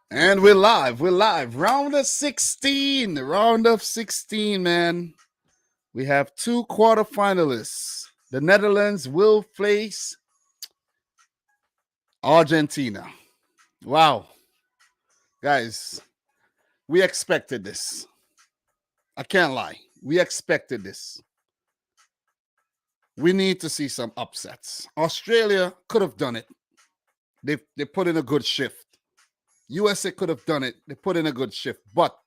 And we're live. We're live. Round of 16. Round of 16, man. We have two quarterfinalists. The Netherlands will face Argentina. Wow. Guys, we expected this. I can't lie. We expected this. We need to see some upsets. Australia could have done it. They put in a good shift. USA could have done it. They put in a good shift. But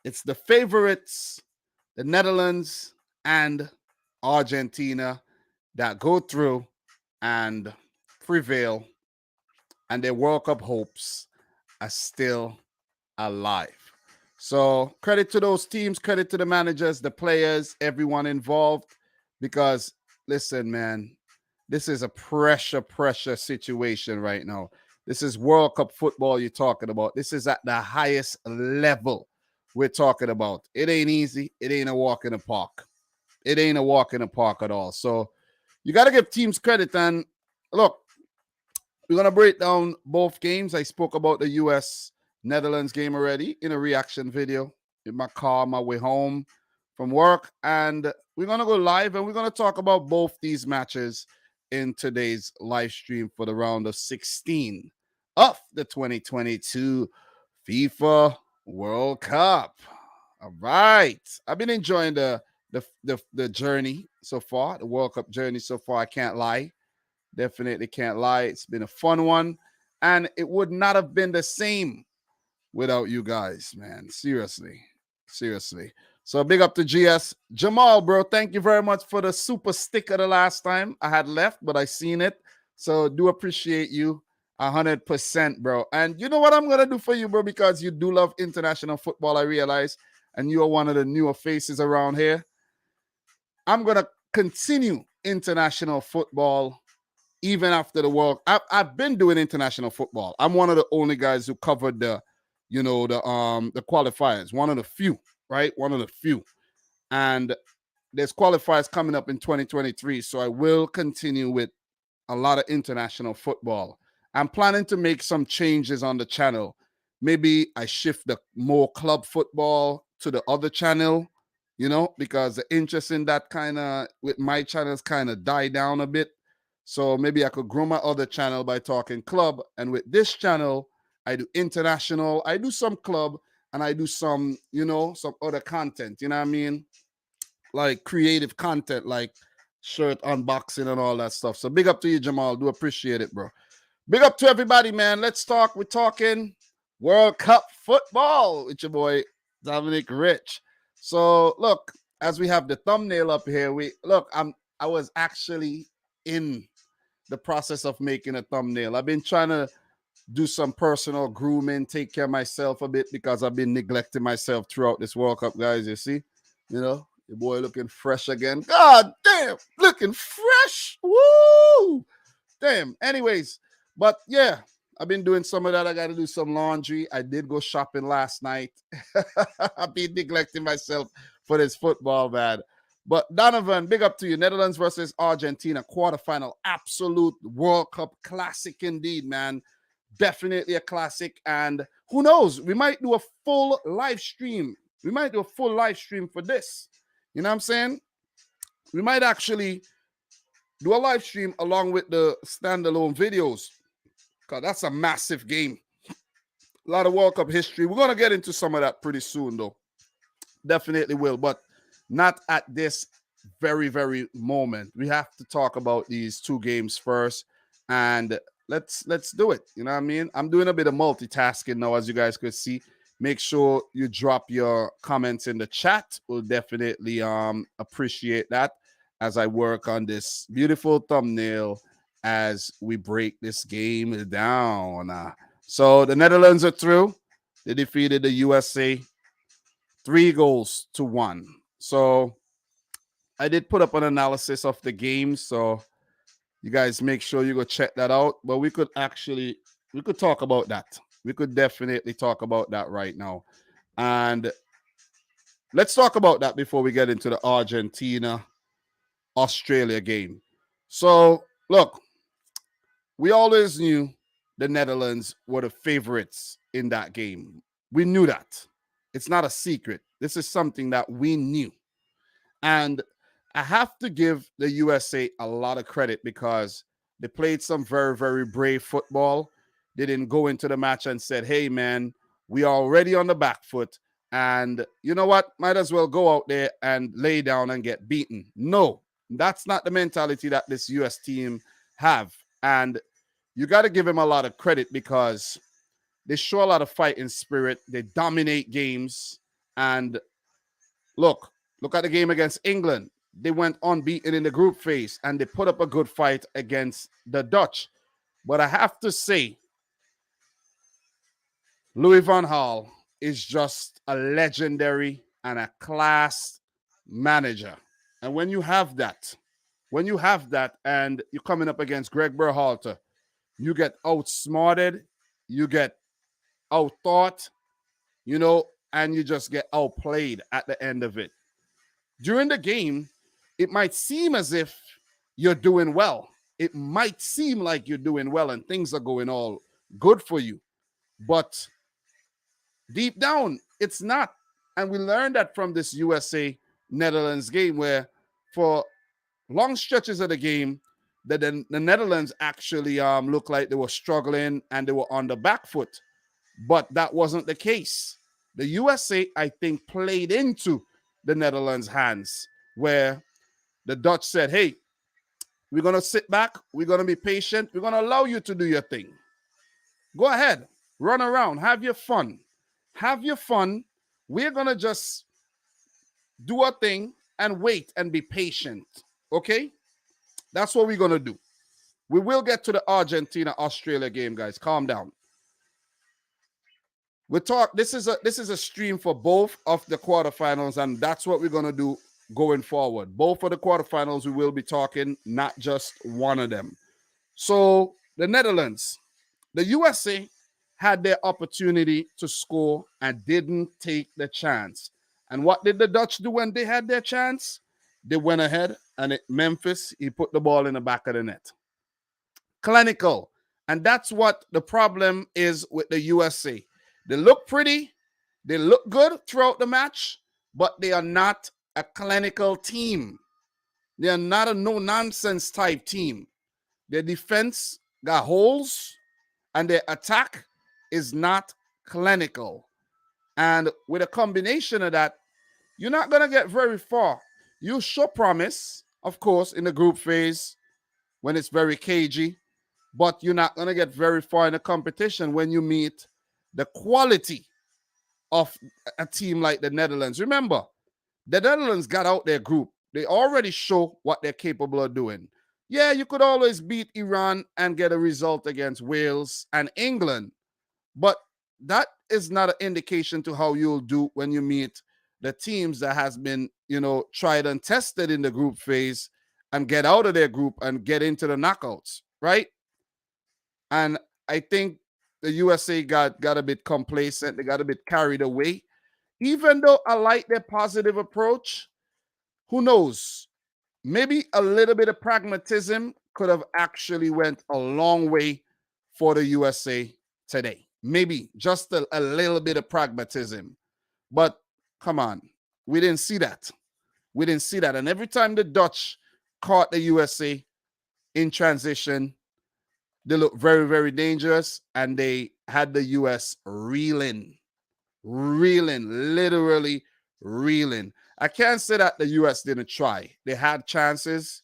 it's the favorites, the Netherlands and Argentina, that go through and prevail, and their World Cup hopes are still alive. So credit to those teams, credit to the managers, the players, everyone involved, because listen, man, this is a pressure situation right now. This is World Cup football you're talking about. This is at the highest level we're talking about. It ain't easy. It ain't a walk in the park. It ain't a walk in the park at all. So you got to give teams credit. And look, we're going to break down both games. I spoke about the U.S. Netherlands game already in a reaction video in my car on my way home from work. And we're going to go live and we're going to talk about both these matches in today's live stream for the round of 16 of the 2022 FIFA World Cup. All right. I've been enjoying the journey so far, the World Cup journey so far. I can't lie. Definitely can't lie. It's been a fun one. And it would not have been the same without you guys, man. Seriously. Seriously. So big up to GS. Jamal, bro, thank you very much for the super sticker the last time. I had left, but I seen it. So do appreciate you 100%, bro. And you know what I'm going to do for you, bro, because you do love international football, I realize, and you are one of the newer faces around here. I'm going to continue international football even after the World. I've been doing international football. I'm one of the only guys who covered the qualifiers. One of the few, right? One of the few. And there's qualifiers coming up in 2023. So I will continue with a lot of international football. I'm planning to make some changes on the channel. Maybe I shift the more club football to the other channel, because the interest in that kind of, with my channels, kind of died down a bit. So maybe I could grow my other channel by talking club. And with this channel, I do international, I do some club, and I do some, some other content, you know what I mean? Like creative content, like shirt unboxing and all that stuff. So big up to you, Jamal. Do appreciate it, bro. Big up to everybody, man. Let's talk. We're talking World Cup football with your boy, Dominic Rich. So look, as we have the thumbnail up here, I was actually in the process of making a thumbnail. I've been trying to do some personal grooming, take care of myself a bit, because I've been neglecting myself throughout this World Cup, guys. You see, your boy looking fresh again. God damn, looking fresh. Woo! Damn. Anyways, but yeah, I've been doing some of that. I got to do some laundry. I did go shopping last night. I've been neglecting myself for this football, man. But Donovan, big up to you. Netherlands versus Argentina quarterfinal. Absolute World Cup classic indeed, man. Definitely a classic. And who knows? We might do a full live stream. We might do a full live stream for this. You know what I'm saying? We might actually do a live stream along with the standalone videos, because that's a massive game. A lot of World Cup history. We're going to get into some of that pretty soon, though. Definitely will, but not at this very, very moment. We have to talk about these two games first, and let's do it. You know what I mean? I'm doing a bit of multitasking now, as you guys could see. Make sure you drop your comments in the chat. We'll definitely appreciate that as I work on this beautiful thumbnail as we break this game down. So the Netherlands are through. They defeated the USA 3-1. So I did put up an analysis of the game, so you guys make sure you go check that out. But we could talk about that. We could definitely talk about that right now. And let's talk about that before we get into the Argentina-Australia game. So, look, we always knew the Netherlands were the favorites in that game. We knew that. It's not a secret. This is something that we knew. And I have to give the USA a lot of credit because they played some very, very brave football. They didn't go into the match and said, hey, man, we are already on the back foot. And you know what? Might as well go out there and lay down and get beaten. No, that's not the mentality that this US team have. And you got to give them a lot of credit because they show a lot of fighting spirit. They dominate games. And look at the game against England. They went unbeaten in the group phase and they put up a good fight against the Dutch. But I have to say, Louis van Gaal is just a legendary and a class manager. And when you have that and you're coming up against Greg Berhalter, you get outsmarted, you get outthought, and you just get outplayed at the end of it. During the game, it might seem as if you're doing well. It might seem like you're doing well and things are going all good for you. But deep down, it's not. And we learned that from this USA-Netherlands game where for long stretches of the game, the Netherlands actually looked like they were struggling and they were on the back foot. But that wasn't the case. The USA, I think, played into the Netherlands' hands where the Dutch said, hey, we're going to sit back. We're going to be patient. We're going to allow you to do your thing. Go ahead. Run around. Have your fun. Have your fun. We're going to just do our thing and wait and be patient. Okay? That's what we're going to do. We will get to the Argentina-Australia game, guys. Calm down. This is a stream for both of the quarterfinals, and that's what we're going to do going forward. Both of the quarterfinals we will be talking, not just one of them. So the Netherlands, the USA had their opportunity to score and didn't take the chance. And what did the Dutch do when they had their chance? They went ahead and Memphis, he put the ball in the back of the net. Clinical. And that's what the problem is with the USA. They look pretty, they look good throughout the match, but they are not a clinical team. They are not a no-nonsense type team. Their defense got holes, and their attack is not clinical. And with a combination of that, you're not going to get very far. You show promise, of course, in the group phase when it's very cagey, but you're not going to get very far in the competition when you meet the quality of a team like the Netherlands. Remember, the Netherlands got out their group. They already show what they're capable of doing. Yeah, you could always beat Iran and get a result against Wales and England, but that is not an indication to how you'll do when you meet the teams that has been, tried and tested in the group phase and get out of their group and get into the knockouts, right? And I think the USA got a bit complacent. They got a bit carried away. Even though I like their positive approach, who knows? Maybe a little bit of pragmatism could have actually went a long way for the USA today. Maybe just a little bit of pragmatism. But come on, we didn't see that. We didn't see that. And every time the Dutch caught the USA in transition, they looked very, very dangerous, and they had the US reeling, literally reeling. I can't say that the US didn't try. They had chances,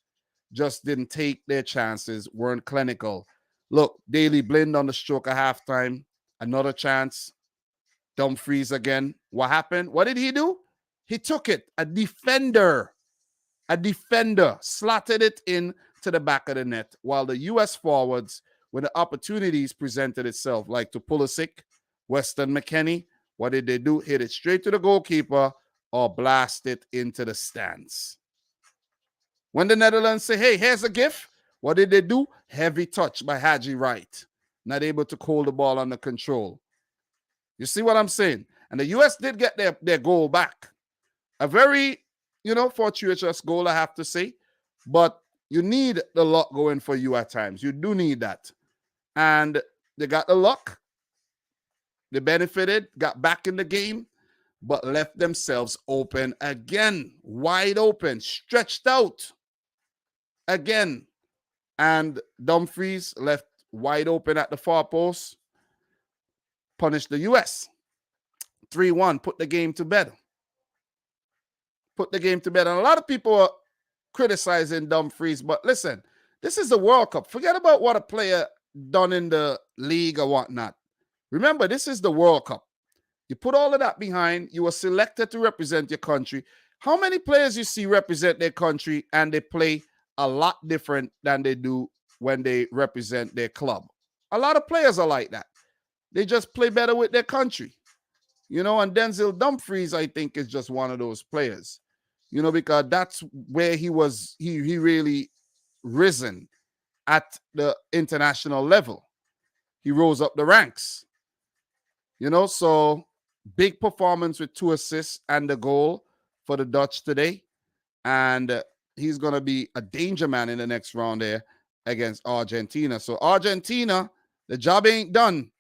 just didn't take their chances, weren't clinical. Look, Daley Blind on the stroke at halftime, another chance. Dumfries again. What happened? What did he do? He took it. A defender slotted it in to the back of the net, while the U.S. forwards, when the opportunities presented itself, like to Pulisic, Weston McKennie, what did they do? Hit it straight to the goalkeeper or blast it into the stands. When the Netherlands say, hey, here's a gift, what did they do? Heavy touch by Haji Wright, not able to hold the ball under control. You see what I'm saying? And the U.S. did get their goal back. A very, fortuitous goal, I have to say. But you need the luck going for you at times. You do need that. And They got the luck. They benefited, got back in the game, but left themselves open again, wide open, stretched out again. And Dumfries left wide open at the far post, punished the US 3-1, put the game to bed. Put the game to bed. And a lot of people are criticizing Dumfries, but listen, this is the World Cup. Forget about what a player done in the league or whatnot. Remember, this is the World Cup. You put all of that behind. You were selected to represent your country. How many players you see represent their country and they play a lot different than they do when they represent their club? A lot of players are like that. They just play better with their country. You know, and Denzel Dumfries, I think, is just one of those players. You know, because that's where he was, he really risen at the international level. He rose up the ranks. You know, so big performance with 2 assists and the goal for the Dutch today. And he's going to be a danger man in the next round there against Argentina. So Argentina, the job ain't done.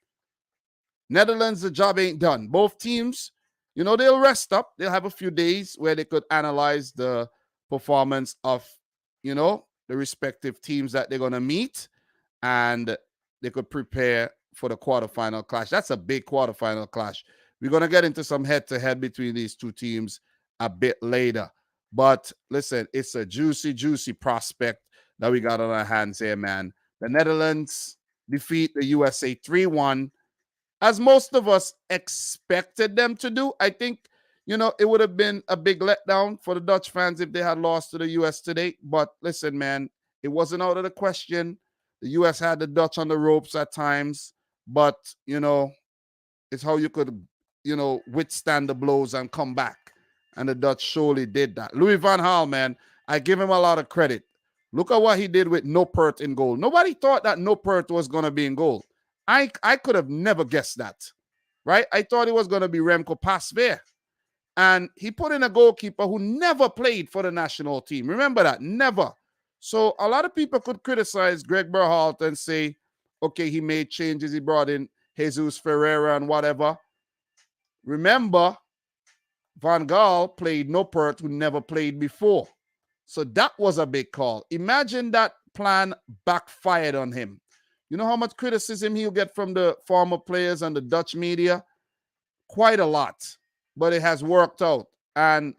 Netherlands, the job ain't done. Both teams, you know, they'll rest up. They'll have a few days where they could analyze the performance of, you know, the respective teams that they're going to meet. And they could prepare for the quarterfinal clash. That's a big quarterfinal clash. We're going to get into some head-to-head between these two teams a bit later. But listen, it's a juicy, juicy prospect that we got on our hands here, man. The Netherlands defeat the USA 3-1, as most of us expected them to do. I think, you know, it would have been a big letdown for the Dutch fans if they had lost to the US today. But listen, man, it wasn't out of the question. The US had the Dutch on the ropes at times, but, you know, it's how you could, you know, withstand the blows and come back. And the Dutch surely did that. Louis van Gaal, man, I give him a lot of credit. Look at what he did with Noppert in goal. Nobody thought that Noppert was going to be in goal. I could have never guessed that, right? I thought it was going to be Remco Pasveer. And he put in a goalkeeper who never played for the national team. Remember that, never. So a lot of people could criticize Greg Berhalter and say, okay, he made changes. He brought in Jesus Ferreira and whatever. Remember, Van Gaal played Noppert, who never played before. So that was a big call. Imagine that plan backfired on him. You know how much criticism he'll get from the former players and the Dutch media? Quite a lot. But it has worked out. And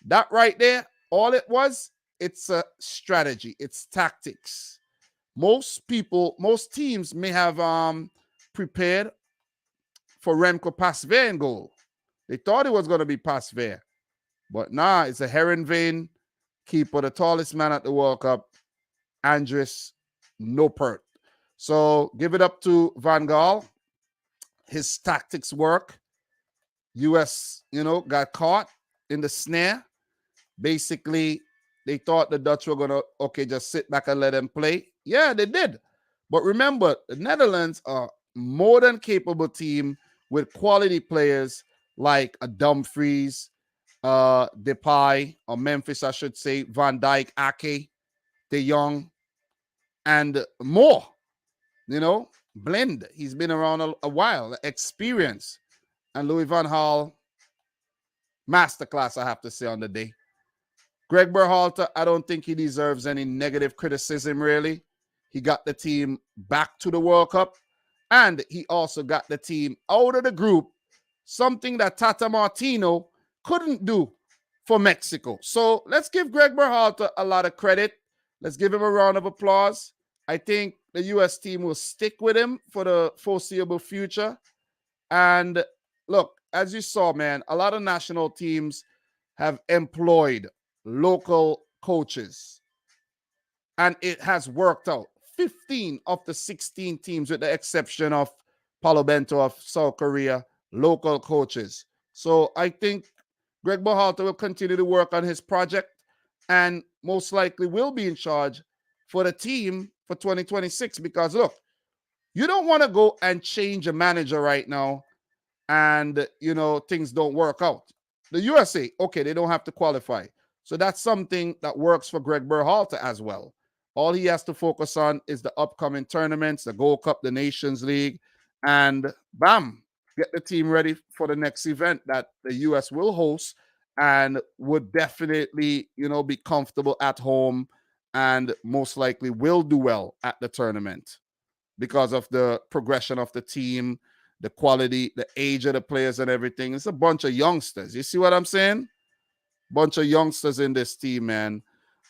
that right there, all it was, it's a strategy. It's tactics. Most people, most teams may have prepared for Remco Pasveer in goal. They thought it was going to be Pasveer. But nah, it's a Herenveen keeper, the tallest man at the World Cup, Andries Noppert. So give it up to Van Gaal. His tactics work. US, you know, got caught in the snare. Basically, they thought the Dutch were going to, okay, just sit back and let them play. Yeah, they did. But remember, the Netherlands are more than capable team with quality players like a Dumfries, Depay, or Memphis, I should say, Van Dijk, Ake, De Jong, and more. You know, Blend. He's been around a while, experience. And Louis van Gaal, masterclass, I have to say, on the day. Greg Berhalter, I don't think he deserves any negative criticism, really. He got the team back to the World Cup, and he also got the team out of the group, something that Tata Martino couldn't do for Mexico. So let's give Greg Berhalter a lot of credit. Let's give him a round of applause. I think the U.S. team will stick with him for the foreseeable future. And look, as you saw, man, a lot of national teams have employed local coaches. And it has worked out. 15 of the 16 teams, with the exception of Paulo Bento of South Korea, local coaches. So I think Greg Berhalter will continue to work on his project and most likely will be in charge for the team for 2026. Because, look, you don't want to go and change a manager right now and, you know, things don't work out. The USA, okay, they don't have to qualify. So that's something that works for Greg Berhalter as well. All he has to focus on is the upcoming tournaments, the Gold Cup, the Nations League, and bam, get the team ready for the next event that the US will host and would definitely, be comfortable at home and most likely will do well at the tournament because of the progression of the team, the quality, the age of the players and everything. It's a bunch of youngsters. You see what I'm saying? Bunch of youngsters in this team, man.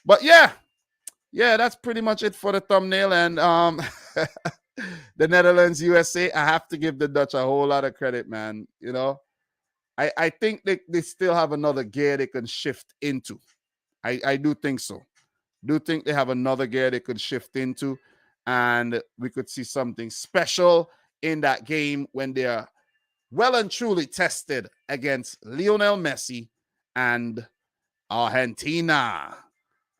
But yeah, that's pretty much it for the thumbnail. And the Netherlands, USA, I have to give the Dutch a whole lot of credit, man. I think they still have another gear they can shift into. I do think so. Do think they have another gear they could shift into, and we could see something special in that game when they're well and truly tested against Lionel Messi and Argentina.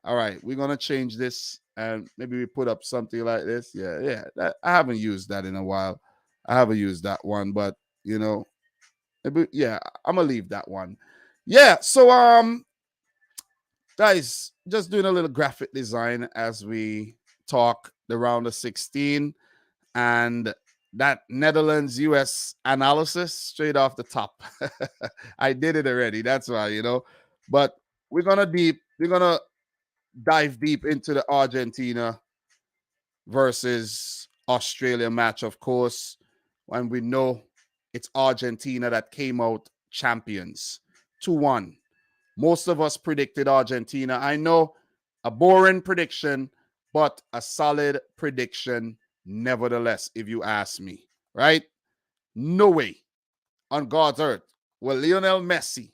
All right, we're gonna change this and maybe we put up something like this. Yeah. I haven't used that in a while. I haven't used that one, but maybe, yeah, I'm gonna leave that one. Yeah, so guys, just doing a little graphic design as we talk the round of 16 and that Netherlands US analysis straight off the top. I did it already. That's why, But we're gonna dive deep into the Argentina versus Australia match, of course, when we know it's Argentina that came out champions 2-1. Most of us predicted Argentina. I know a boring prediction, but a solid prediction nevertheless, if you ask me, right? No way on God's earth will Lionel Messi,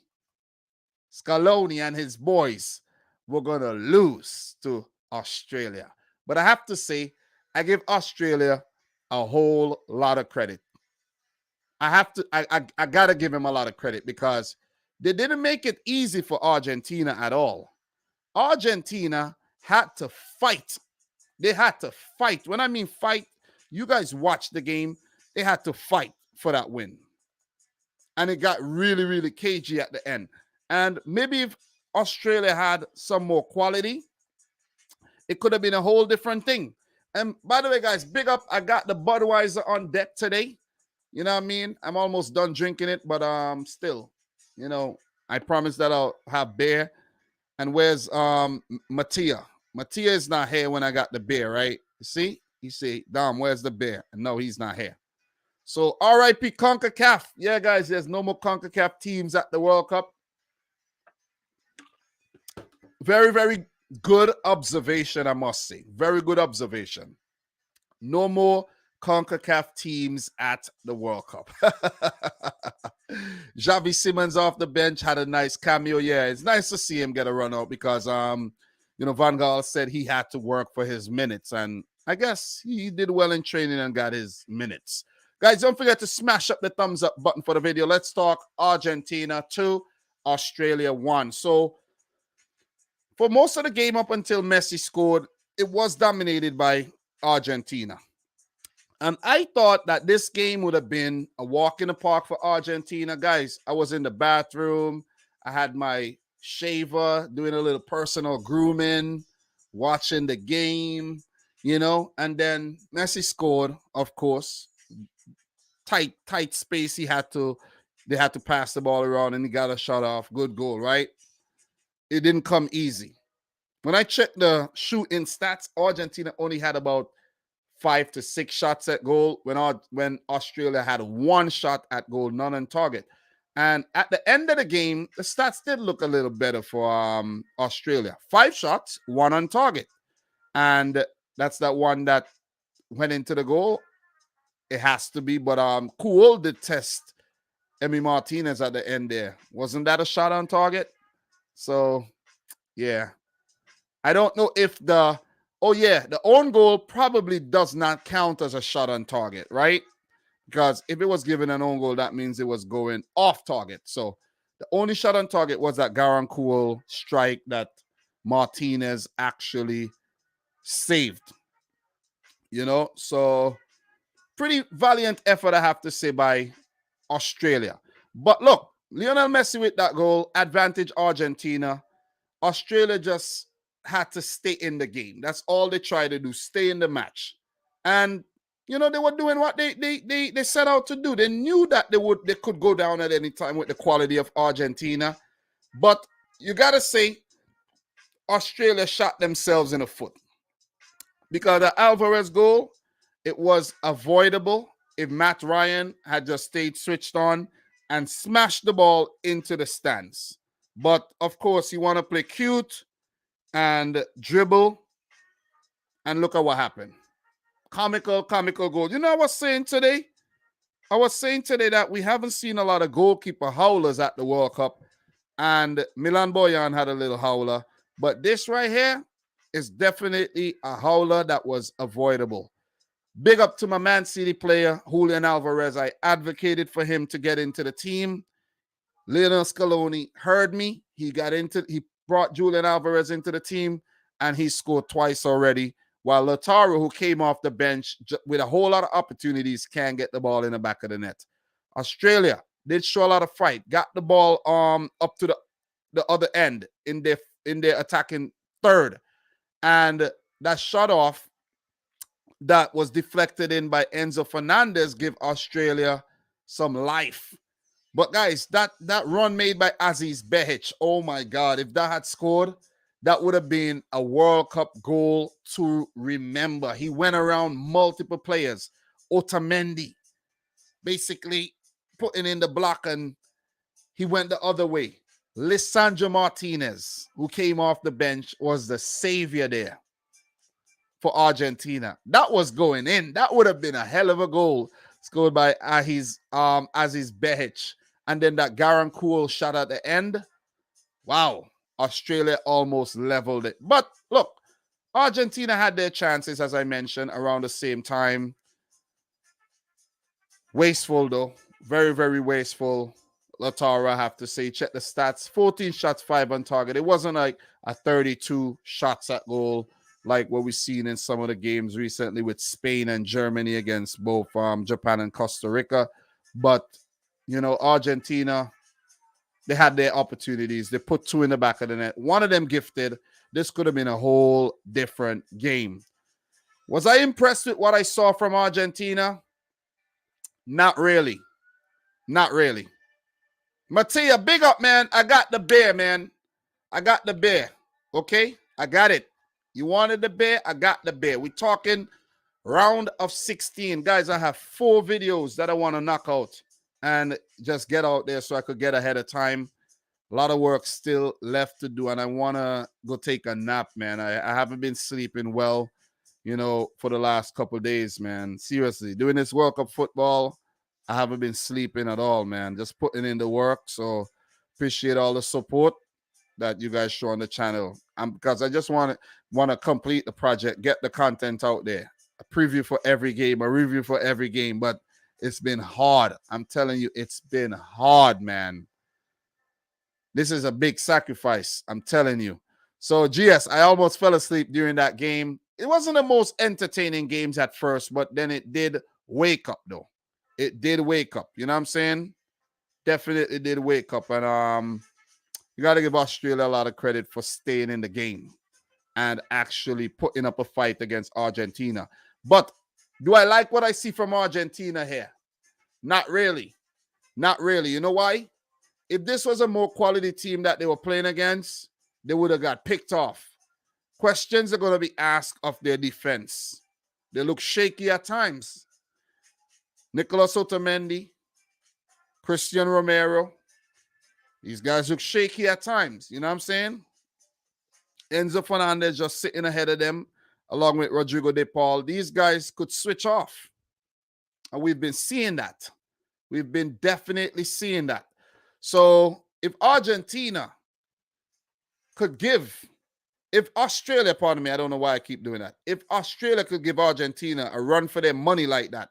Scaloni, and his boys were going to lose to Australia. But I have to say, I give Australia a whole lot of credit. I gotta give him a lot of credit because they didn't make it easy for Argentina at all. Argentina had to fight. They had to fight. When I mean fight, you guys watched the game. They had to fight for that win. And it got really, really cagey at the end. And maybe if Australia had some more quality, it could have been a whole different thing. And by the way, guys, big up. I got the Budweiser on deck today. You know what I mean? I'm almost done drinking it, but still, I promise that I'll have beer. And where's Mattia? Mattia is not here when I got the beer, right? You see, Dom, where's the beer? No, he's not here. So RIP CONCACAF. Yeah, guys, there's no more CONCACAF teams at the World Cup. Very, very good observation, I must say. Very good observation. No more CONCACAF teams at the World Cup. Xavi Simons off the bench had a nice cameo. Yeah, it's nice to see him get a run out because Van Gaal said he had to work for his minutes, and I guess he did well in training and got his minutes. Guys, don't forget to smash up the thumbs up button for the video. Let's talk Argentina 2, Australia 1. So for most of the game up until Messi scored, it was dominated by Argentina. And I thought that this game would have been a walk in the park for Argentina. Guys, I was in the bathroom. I had my shaver, doing a little personal grooming, watching the game, and then Messi scored, of course. Tight space. They had to pass the ball around and he got a shot off. Good goal, right? It didn't come easy. When I checked the shooting stats, Argentina only had about 5 to 6 shots at goal when Australia had 1 shot at goal, none on target. And at the end of the game, the stats did look a little better for Australia. 5 shots, 1 on target. And that's that one that went into the goal. It has to be, but Cool did test Emi Martinez at the end there. Wasn't that a shot on target? So, yeah. I don't know if the own goal probably does not count as a shot on target, right? Because if it was given an own goal, that means it was going off target. So the only shot on target was that Garang Cool strike that Martinez actually saved. So pretty valiant effort, I have to say, by Australia. But look, Lionel Messi with that goal, advantage Argentina. Australia just had to stay in the game. That's all they tried to do, stay in the match. And they were doing what they set out to do. They knew that they could go down at any time with the quality of Argentina. But you gotta say, Australia shot themselves in the foot. Because the Alvarez goal, it was avoidable if Matt Ryan had just stayed switched on and smashed the ball into the stands. But of course, you want to play cute and dribble, and look at what happened. Comical goal. I was saying today that we haven't seen a lot of goalkeeper howlers at the World Cup, and Milan Boyan had a little howler. But this right here is definitely a howler that was avoidable. Big up to my Man City player, Julian Alvarez. I advocated for him to get into the team. Lionel Scaloni heard me. He brought Julian Alvarez into the team, and he scored twice already. While Lautaro, who came off the bench with a whole lot of opportunities, can't get the ball in the back of the net. Australia did show a lot of fight. Got the ball up to the other end in their attacking third. And that shot off that was deflected in by Enzo Fernandez give Australia some life. But guys, that run made by Aziz Behich, oh my God, if that had scored, that would have been a World Cup goal to remember. He went around multiple players. Otamendi basically putting in the block, and he went the other way. Lisandro Martinez, who came off the bench, was the savior there for Argentina. That was going in. That would have been a hell of a goal scored by Aziz Behich. And then that Garancool shot at the end. Wow. Australia almost leveled it. But look, Argentina had their chances, as I mentioned, around the same time. Wasteful, though. Very, very wasteful. Lautaro, I have to say, check the stats. 14 shots, 5 on target. It wasn't like a 32 shots at goal like what we've seen in some of the games recently with Spain and Germany against both Japan and Costa Rica. But, Argentina, they had their opportunities. They put 2 in the back of the net. One of them gifted. This could have been a whole different game. Was I impressed with what I saw from Argentina? Not really. Not really. Mattia, big up, man. I got the bear, man. I got the bear. Okay? I got it. You wanted the bear? I got the bear. We're talking round of 16. Guys, I have 4 videos that I want to knock out and just get out there so I could get ahead of time. A lot of work still left to do, and I want to go take a nap, man. I haven't been sleeping well, for the last couple of days, man. Seriously, doing this World Cup football, I haven't been sleeping at all, man. Just putting in the work. So appreciate all the support that you guys show on the channel. Because I just want to complete the project, get the content out there. A preview for every game, a review for every game. But it's been hard. I'm telling you, it's been hard, man. This is a big sacrifice. I'm telling you. So, GS, I almost fell asleep during that game. It wasn't the most entertaining games at first, but then it did wake up, though. It did wake up. You know what I'm saying? Definitely did wake up. And you got to give Australia a lot of credit for staying in the game and actually putting up a fight against Argentina. But do I like what I see from Argentina here? Not really. Not really. You know why? If this was a more quality team that they were playing against, they would have got picked off. Questions are going to be asked of their defense. They look shaky at times. Nicolas Otamendi, Christian Romero, these guys look shaky at times. You know what I'm saying? Enzo Fernandez just sitting ahead of them, along with Rodrigo De Paul. These guys could switch off. And we've been seeing that. We've been definitely seeing that. So if Argentina could if Australia, pardon me, I don't know why I keep doing that. If Australia could give Argentina a run for their money like that,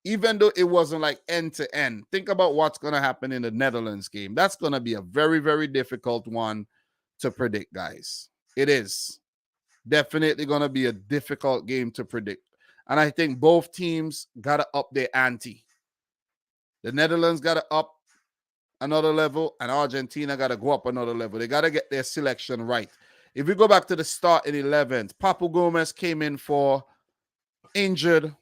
even though it wasn't like end to end, think about what's going to happen in the Netherlands game. That's going to be a very, very difficult one to predict, guys. It is definitely going to be a difficult game to predict. And I think both teams got to up their ante. The Netherlands got to up another level, and Argentina got to go up another level. They got to get their selection right. If you go back to the start in 11th, Papu Gomez came in for injured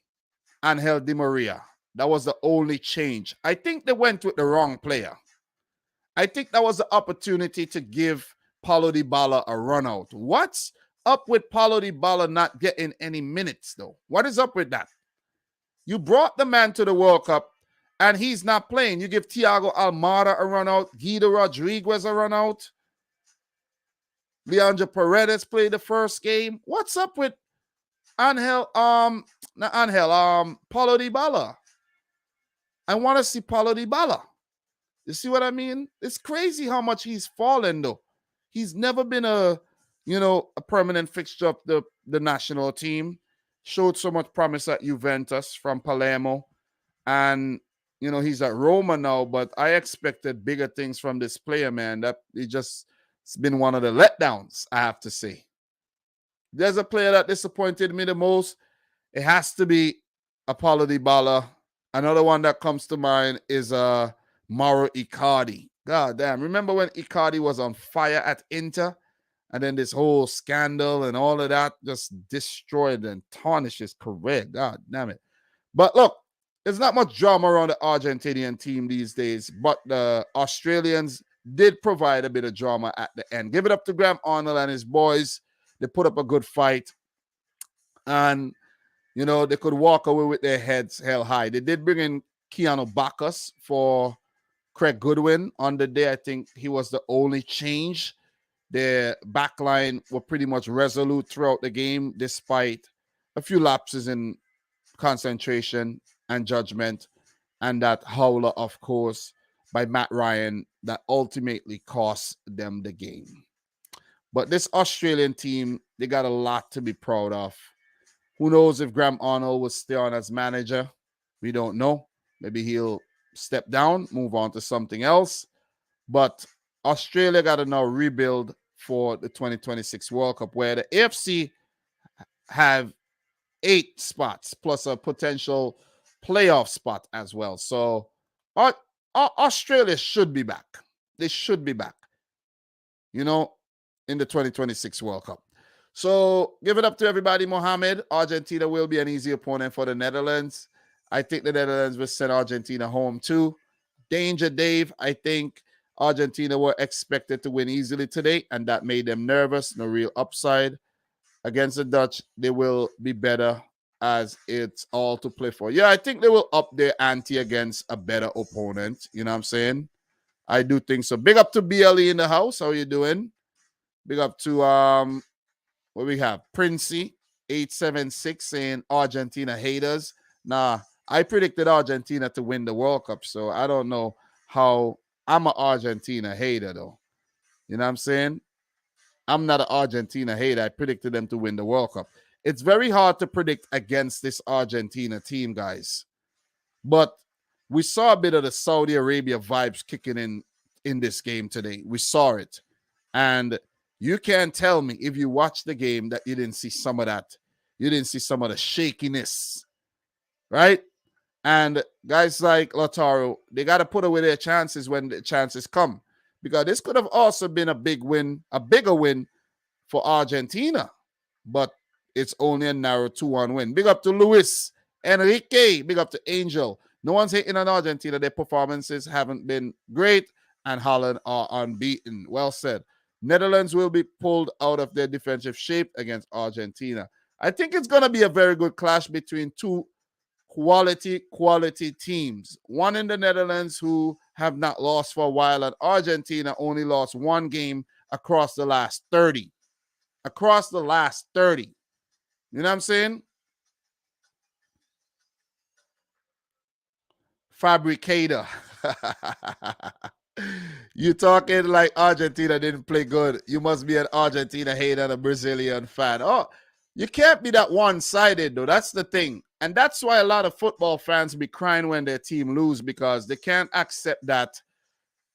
Angel Di Maria. That was the only change. I think they went with the wrong player. I think that was the opportunity to give Paulo Dybala a run out. What's up with Paulo Dybala not getting any minutes, though? What is up with that? You brought the man to the World Cup, and he's not playing. You give Thiago Almada a run out, Guido Rodriguez a run out. Leandro Paredes played the first game. What's up with Paulo Dybala? I want to see Paulo Dybala. You see what I mean? It's crazy how much he's fallen, though. He's never been a permanent fixture of the national team. Showed so much promise at Juventus from Palermo. And, he's at Roma now, but I expected bigger things from this player, man. That it's been one of the letdowns, I have to say. There's a player that disappointed me the most. It has to be Paulo Dybala. Another one that comes to mind is Mauro Icardi. God damn. Remember when Icardi was on fire at Inter? And then this whole scandal and all of that just destroyed and tarnished his career. God damn it. But look, there's not much drama around the Argentinian team these days, but the Australians did provide a bit of drama at the end. Give it up to Graham Arnold and his boys. They put up a good fight. And, they could walk away with their heads held high. They did bring in Keanu Bacchus for Craig Goodwin on the day. I think he was the only change. Their backline were pretty much resolute throughout the game, despite a few lapses in concentration and judgment. And that howler, of course, by Matt Ryan that ultimately cost them the game. But this Australian team, they got a lot to be proud of. Who knows if Graham Arnold will stay on as manager? We don't know. Maybe he'll step down, move on to something else. But Australia got to now rebuild for the 2026 World Cup, where the AFC have 8 spots plus a potential playoff spot as well. So Australia should be back. They should be back, in the 2026 World Cup. So give it up to everybody, Mohammed. Argentina will be an easy opponent for the Netherlands. I think the Netherlands will send Argentina home too. Danger, Dave. I think Argentina were expected to win easily today, and that made them nervous. No real upside. Against the Dutch, they will be better as it's all to play for. Yeah, I think they will up their ante against a better opponent. You know what I'm saying? I do think so. Big up to BLE in the house. How you doing? Big up to what we have? Princey 876 saying Argentina haters. Nah, I predicted Argentina to win the World Cup, so I don't know how. I'm an Argentina hater, though. You know what I'm saying? I'm not an Argentina hater. I predicted them to win the World Cup. It's very hard to predict against this Argentina team, guys. But we saw a bit of the Saudi Arabia vibes kicking in this game today. We saw it. And you can't tell me if you watch the game that you didn't see some of that. You didn't see some of the shakiness, right? And guys like Lautaro, they got to put away their chances when the chances come. Because this could have also been a bigger win for Argentina. But it's only a narrow 2-1 win. Big up to Luis, Enrique. Big up to Angel. No one's hating on Argentina. Their performances haven't been great. And Holland are unbeaten. Well said. Netherlands will be pulled out of their defensive shape against Argentina. I think it's going to be a very good clash between two quality teams. One in the Netherlands who have not lost for a while, and Argentina only lost one game across the last 30. Across the last 30. You know what I'm saying? Fabricator. You talking like Argentina didn't play good. You must be an Argentina hater and a Brazilian fan. Oh, you can't be that one-sided, though. That's the thing. And that's why a lot of football fans be crying when their team lose, because they can't accept that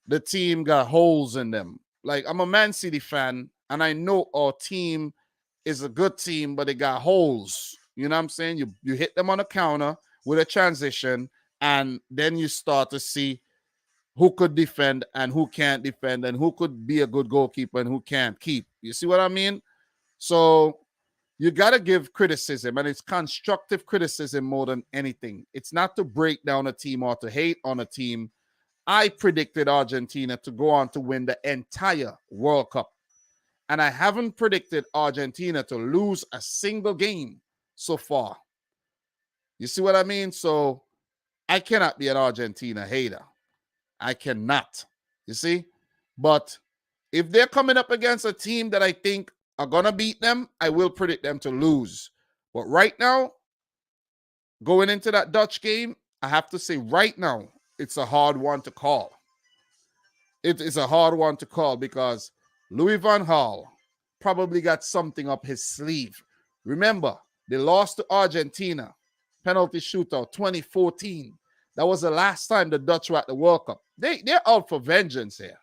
the team got holes in them. Like, I'm a Man City fan, and I know our team is a good team, but they got holes. You know what I'm saying? You hit them on a counter with a transition, and then you start to see who could defend and who can't defend and who could be a good goalkeeper and who can't keep. You see what I mean? So you got to give criticism, and it's constructive criticism more than anything. It's not to break down a team or to hate on a team. I predicted Argentina to go on to win the entire World Cup. And I haven't predicted Argentina to lose a single game so far. You see what I mean? So I cannot be an Argentina hater. I cannot. You see? But if they're coming up against a team that I think are going to beat them, I will predict them to lose. But right now, going into that Dutch game, I have to say right now, it's a hard one to call. It is a hard one to call because Louis van Gaal probably got something up his sleeve. Remember, they lost to Argentina, penalty shootout 2014. That was the last time the Dutch were at the World Cup. They're out for vengeance here.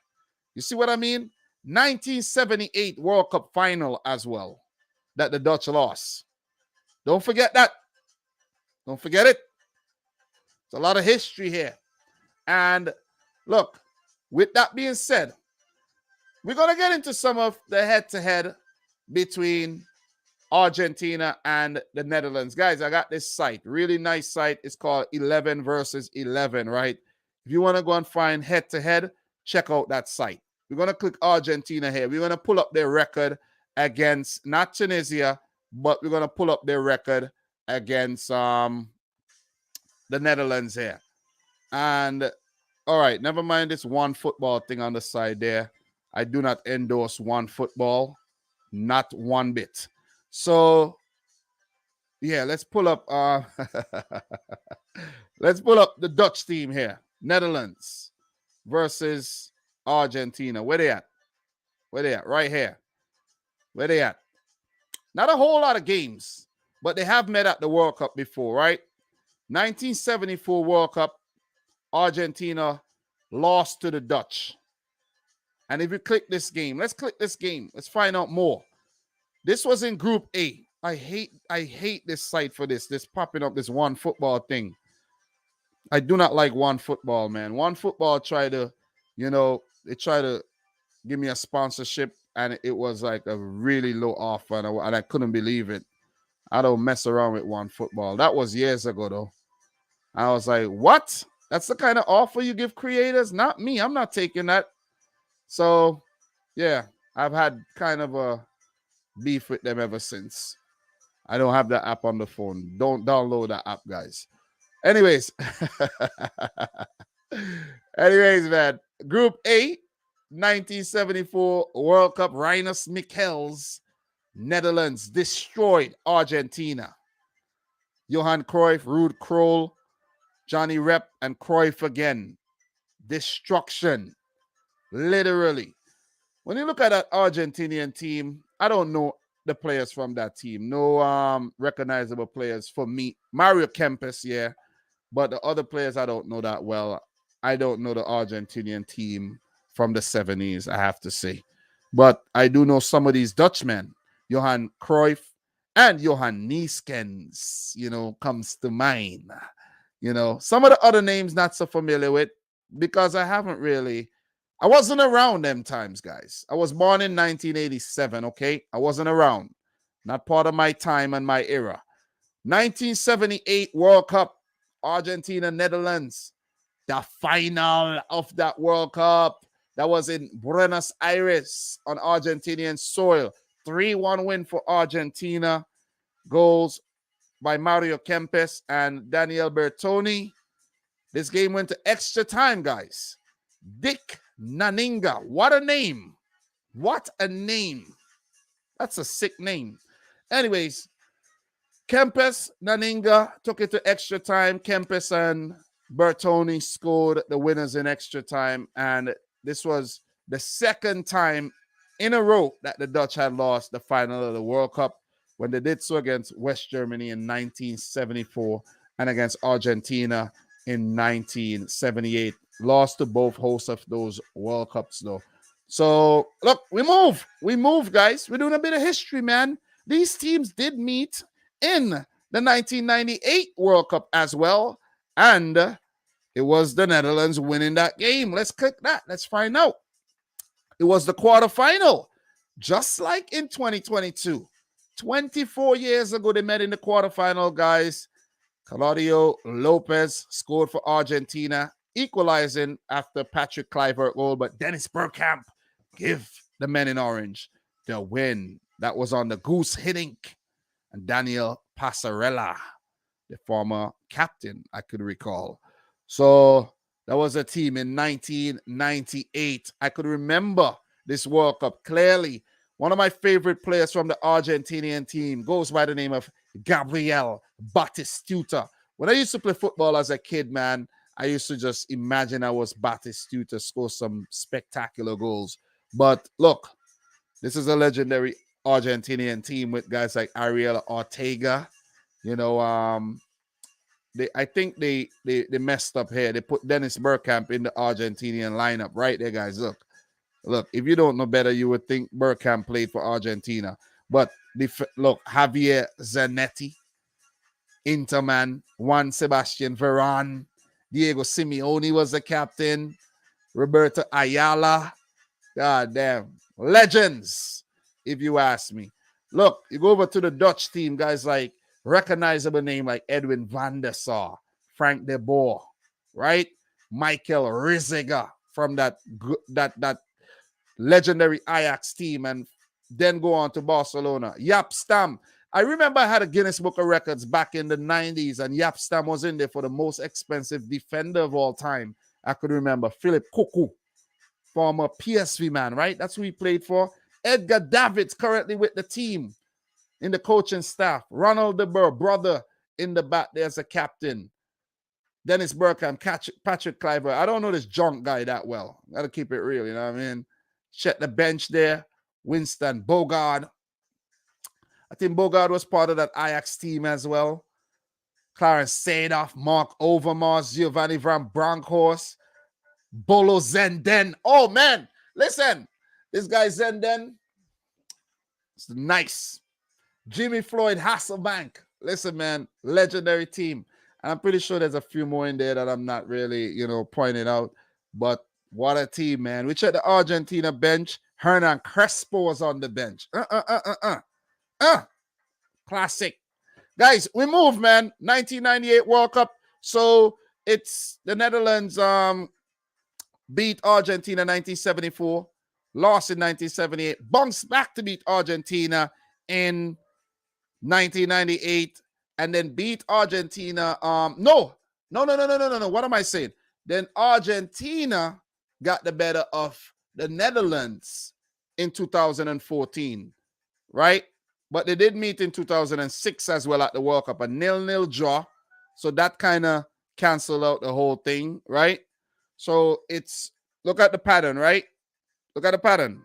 You see what I mean? 1978 World Cup final as well that the Dutch lost. Don't forget that. Don't forget it. It's a lot of history here. And look, with that being said, we're going to get into some of the head-to-head between Argentina and the Netherlands. Guys, I got this site, really nice site. It's called 11 versus 11, right? If you want to go and find head-to-head, check out that site. We're going to click Argentina here. We're going to pull up their record against, not Tunisia, but we're going to pull up their record against the Netherlands here. And, all right, never mind this one football thing on the side there. I do not endorse one football, not one bit. So, yeah, let's pull up let's pull up the Dutch team here. Netherlands versus Argentina. Where they at? Where they at? Right here. Where they at? Not a whole lot of games, but they have met at the World Cup before, right? 1974 World Cup, Argentina lost to the Dutch. And if you click this game, let's click this game. Let's find out more. This was in Group A. I hate this site for this popping up this one football thing. I do not like one football, man. One football try to, they try to give me a sponsorship, and it was like a really low offer, and I couldn't believe it. I don't mess around with one football. That was years ago, though. I was like, what? That's the kind of offer you give creators? Not me. I'm not taking that. So, yeah, I've had kind of a beef with them ever since. I don't have that app on the phone. Don't download that app, guys. Anyways, man, Group A, 1974 World Cup, Rinus Michels, Netherlands destroyed Argentina. Johan Cruyff, Ruud Krol, Johnny Rep, and Cruyff again. Destruction. Literally. When you look at that Argentinian team, I don't know the players from that team. No recognizable players for me. Mario Kempes, yeah. But the other players, I don't know that well. I don't know the Argentinian team from the 70s, I have to say. But I do know some of these Dutchmen. Johan Cruyff and Johan Neeskens, comes to mind. Some of the other names not so familiar with because I wasn't around them times, guys. I was born in 1987, okay? I wasn't around. Not part of my time and my era. 1978 World Cup, Argentina, Netherlands. The final of that World Cup. That was in Buenos Aires on Argentinian soil. 3-1 win for Argentina. Goals by Mario Kempes and Daniel Bertoni. This game went to extra time, guys. Dick Naninga. What a name. What a name. That's a sick name. Anyways, Kempes, Naninga took it to extra time. Kempes and Bertoni scored the winners in extra time. And this was the second time in a row that the Dutch had lost the final of the World Cup when they did so against West Germany in 1974 and against Argentina in 1978. Lost to both hosts of those World Cups, though. So, look, we move, guys. We're doing a bit of history, man. These teams did meet in the 1998 World Cup as well, and it was the Netherlands winning that game. Let's click that. Let's find out. It was the quarterfinal just like in 2022, 24 years ago, they met in the quarterfinal, guys. Claudio Lopez scored for Argentina, equalizing after Patrick Kluivert goal, but Dennis Bergkamp give the men in orange the win. That was on the Goose Hiddink and Daniel Passarella, the former captain, I could recall. So that was a team in 1998. I could remember this World Cup clearly. One of my favorite players from the Argentinian team goes by the name of Gabriel Batistuta. When I used to play football as a kid, man, I used to just imagine I was Batistuta, score some spectacular goals. But look, this is a legendary Argentinian team with guys like Ariel Ortega. You know, I think they messed up here. They put Dennis Bergkamp in the Argentinian lineup right there, guys. Look. If you don't know better, you would think Bergkamp played for Argentina. But look, Javier Zanetti, Interman, Juan Sebastian Veron, Diego Simeone was the captain, Roberto Ayala. God damn, legends, if you ask me. Look, you go over to the Dutch team, guys like recognizable name like Edwin van der Sar, Frank de Boer, right? Michael Riziger from that legendary Ajax team, and then go on to Barcelona. Jaap Stam. I remember I had a Guinness Book of Records back in the 90s, and Jaap Stam was in there for the most expensive defender of all time. I could remember Philip Cocu, former PSV man, right? That's who he played for. Edgar Davids, currently with the team in the coaching staff. Ronald de Boer, brother in the back there's a captain. Dennis Bergkamp, Patrick Kluivert. I don't know this junk guy that well. Got to keep it real, you know what I mean? Check the bench there. Winston Bogarde. I think Bogarde was part of that Ajax team as well. Clarence Seedorf, Mark Overmars, Giovanni Van Bronckhorst, Bolo Zenden. Oh, man. Listen, this guy Zenden, it's nice. Jimmy Floyd Hasselbank. Listen, man, legendary team. And I'm pretty sure there's a few more in there that I'm not really, pointing out. But what a team, man. We check the Argentina bench. Hernan Crespo was on the bench. Classic. Guys, we move, man. 1998 World Cup. So it's the Netherlands beat Argentina 1974, lost in 1978, bounced back to beat Argentina in 1998, and then beat Argentina. No. What am I saying? Then Argentina got the better of the Netherlands in 2014, right? But they did meet in 2006 as well at the World Cup, a 0-0 draw. So that kind of canceled out the whole thing, right? So look at the pattern, right? Look at the pattern.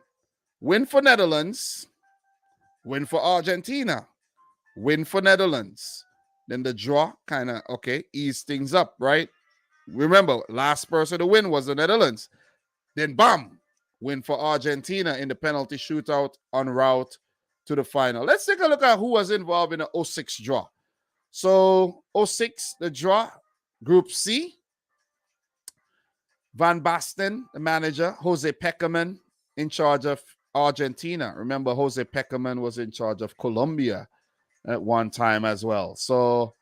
Win for Netherlands, win for Argentina, win for Netherlands. Then the draw kind of, ease things up, right? Remember, last person to win was the Netherlands. Then, bam, win for Argentina in the penalty shootout en route to the final. Let's take a look at who was involved in the 06 draw. So, 06, the draw, Group C. Van Basten, the manager. Jose Peckerman in charge of Argentina. Remember, Jose Peckerman was in charge of Colombia at one time as well. So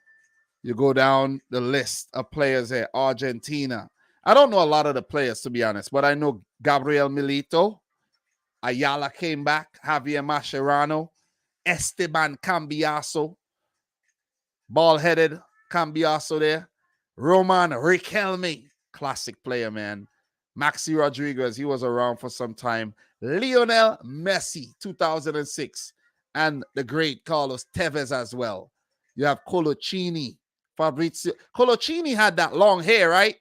you go down the list of players here. Argentina. I don't know a lot of the players, to be honest, but I know Gabriel Milito. Ayala came back. Javier Mascherano. Esteban Cambiaso. Ball-headed Cambiaso there. Roman Riquelme. Classic player, man. Maxi Rodriguez, he was around for some time. Lionel Messi, 2006. And the great Carlos Tevez as well. You have Coloccini, Fabrizio. Coloccini had that long hair, right?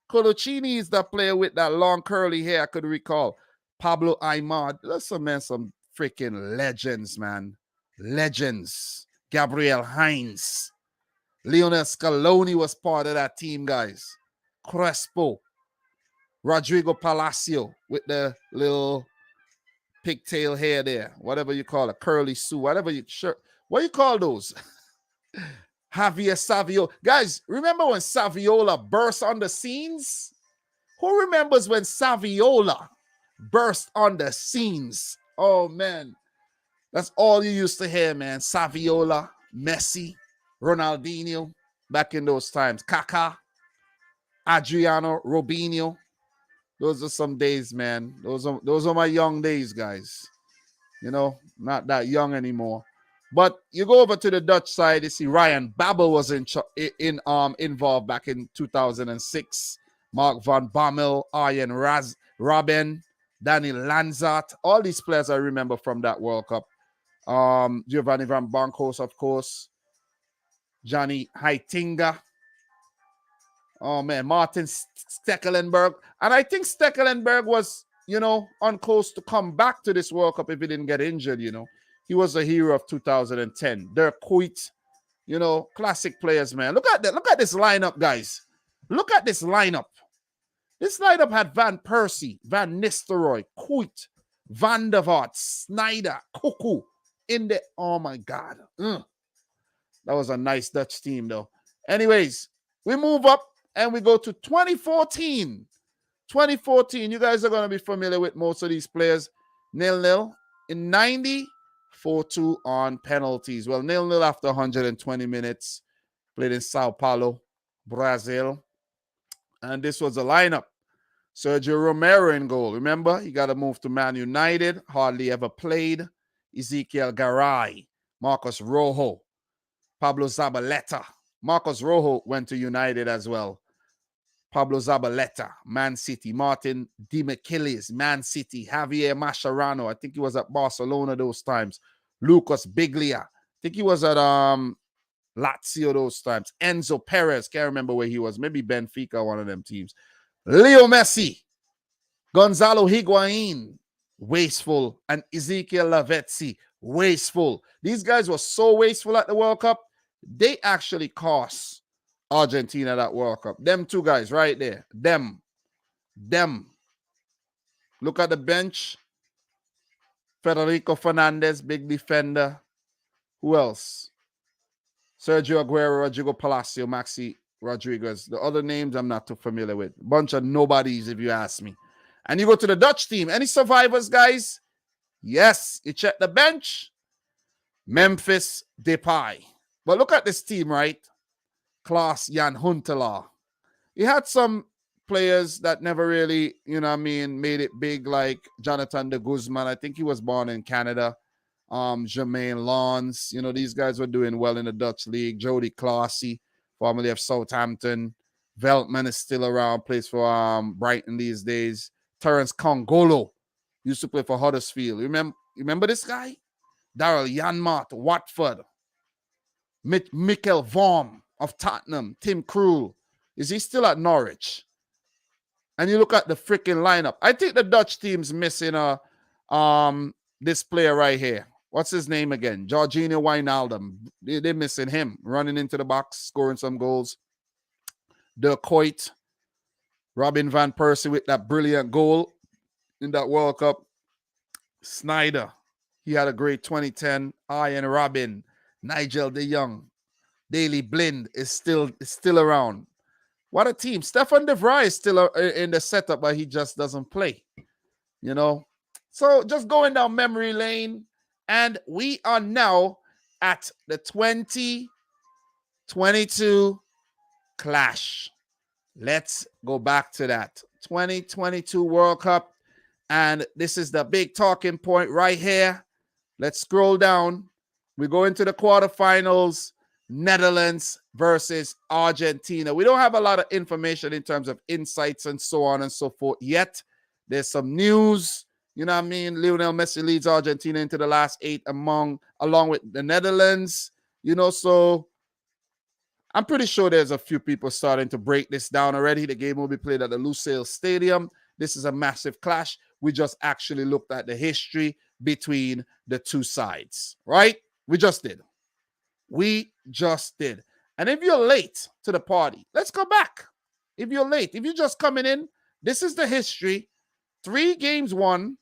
Coloccini is the player with that long curly hair, I could recall. Pablo Aimar. Listen, man, some freaking legends, man. Legends. Gabriel Heinz. Lionel Scaloni was part of that team, guys. Crespo. Rodrigo Palacio with the little pigtail hair there. Whatever you call it. Curly Sue. Whatever you what do you call those? Javier Saviola. Guys, remember when Saviola burst on the scenes? Who remembers when Saviola burst on the scenes? Oh, man. That's all you used to hear, man. Saviola, Messi, Ronaldinho, back in those times. Kaká, Adriano, Robinho. Those are some days, man. Those are my young days, guys. You know, not that young anymore. But you go over to the Dutch side, you see Ryan Babel was involved back in 2006. Mark van Bommel, Arjen Robben, Danny Lanzat, all these players I remember from that World Cup. Giovanni Van Bronckhorst, of course. Johnny Heitinga. Oh, man, Martin Stekelenburg. And I think Stekelenburg was, on course to come back to this World Cup if he didn't get injured, He was a hero of 2010. Dirk Kuyt, classic players, man. Look at that. Look at this lineup, guys. Look at this lineup. This lineup had Van Persie, Van Nistelrooy, Kuyt, Van der Vaart, Sneijder, Cocu in the... Oh, my God. That was a nice Dutch team, though. Anyways, we move up and we go to 2014. 2014, you guys are going to be familiar with most of these players. 0-0 in 90, 4-2 on penalties. Well, 0-0 after 120 minutes. Played in Sao Paulo, Brazil. And this was the lineup. Sergio Romero in goal. Remember, he got to move to Man United. Hardly ever played. Ezekiel Garay, Marcos Rojo, Pablo Zabaleta. Marcos Rojo went to United as well. Pablo Zabaleta, Man City. Martin Demichelis, Man City. Javier Mascherano, I think he was at Barcelona those times. Lucas Biglia, I think he was at Lazio those times. Enzo Perez, can't remember where he was. Maybe Benfica, one of them teams. Leo Messi, Gonzalo Higuain, wasteful, and Ezekiel Lavezzi, wasteful. These guys were so wasteful at the World Cup, they actually cost Argentina that World Cup. Them two guys right there. Them. Look at the bench. Federico Fernandez, big defender. Who else? Sergio Aguero, Rodrigo Palacio, Maxi Rodriguez. The other names I'm not too familiar with. Bunch of nobodies, if you ask me. And you go to the Dutch team. Any survivors, guys? Yes. You check the bench. Memphis Depay. But look at this team, right? Klaas Jan Huntelaar. He had some players that never really, made it big, like Jonathan de Guzman. I think he was born in Canada. Jermaine Lons. These guys were doing well in the Dutch league. Jody Claessy, formerly of Southampton. Veltman is still around, plays for Brighton these days. Terence Congolo used to play for Huddersfield. Remember this guy? Daryl Janmaat, Watford. Mikkel Vorm of Tottenham. Tim Krul. Is he still at Norwich? And you look at the freaking lineup. I think the Dutch team's missing this player right here. What's his name again? Jorginho Wijnaldum. They're missing him. Running into the box, scoring some goals. Dirk Kuyt. Robin van Persie with that brilliant goal in that World Cup. Sneijder. He had a great 2010. Arjen Robben. Nigel de Jong. Daley Blind is still around. What a team. Stefan de Vrij is still in the setup, but he just doesn't play. So just going down memory lane, and we are now at the 2022 clash. Let's go back to that 2022 World Cup, and this is the big talking point right here. Let's scroll down. We go into the quarterfinals. Netherlands versus Argentina. We don't have a lot of information in terms of insights and so on and so forth yet. There's some news. Lionel Messi leads Argentina into the last 8 along with the Netherlands. So I'm pretty sure there's a few people starting to break this down already. The game will be played at the Lusail Stadium. This is a massive clash. We just actually looked at the history between the two sides, right? We just did. And if you're late to the party, let's go back. If you're late, if you're just coming in, this is the history. 3 games won,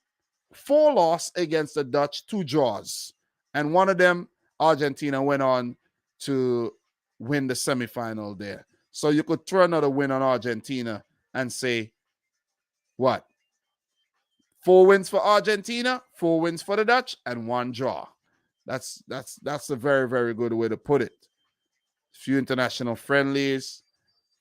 4 lost against the Dutch, 2 draws. And one of them, Argentina went on to win the semifinal there. So you could throw another win on Argentina and say, what? 4 wins for Argentina, 4 wins for the Dutch, and 1 draw. That's a very, very good way to put it. Few international friendlies,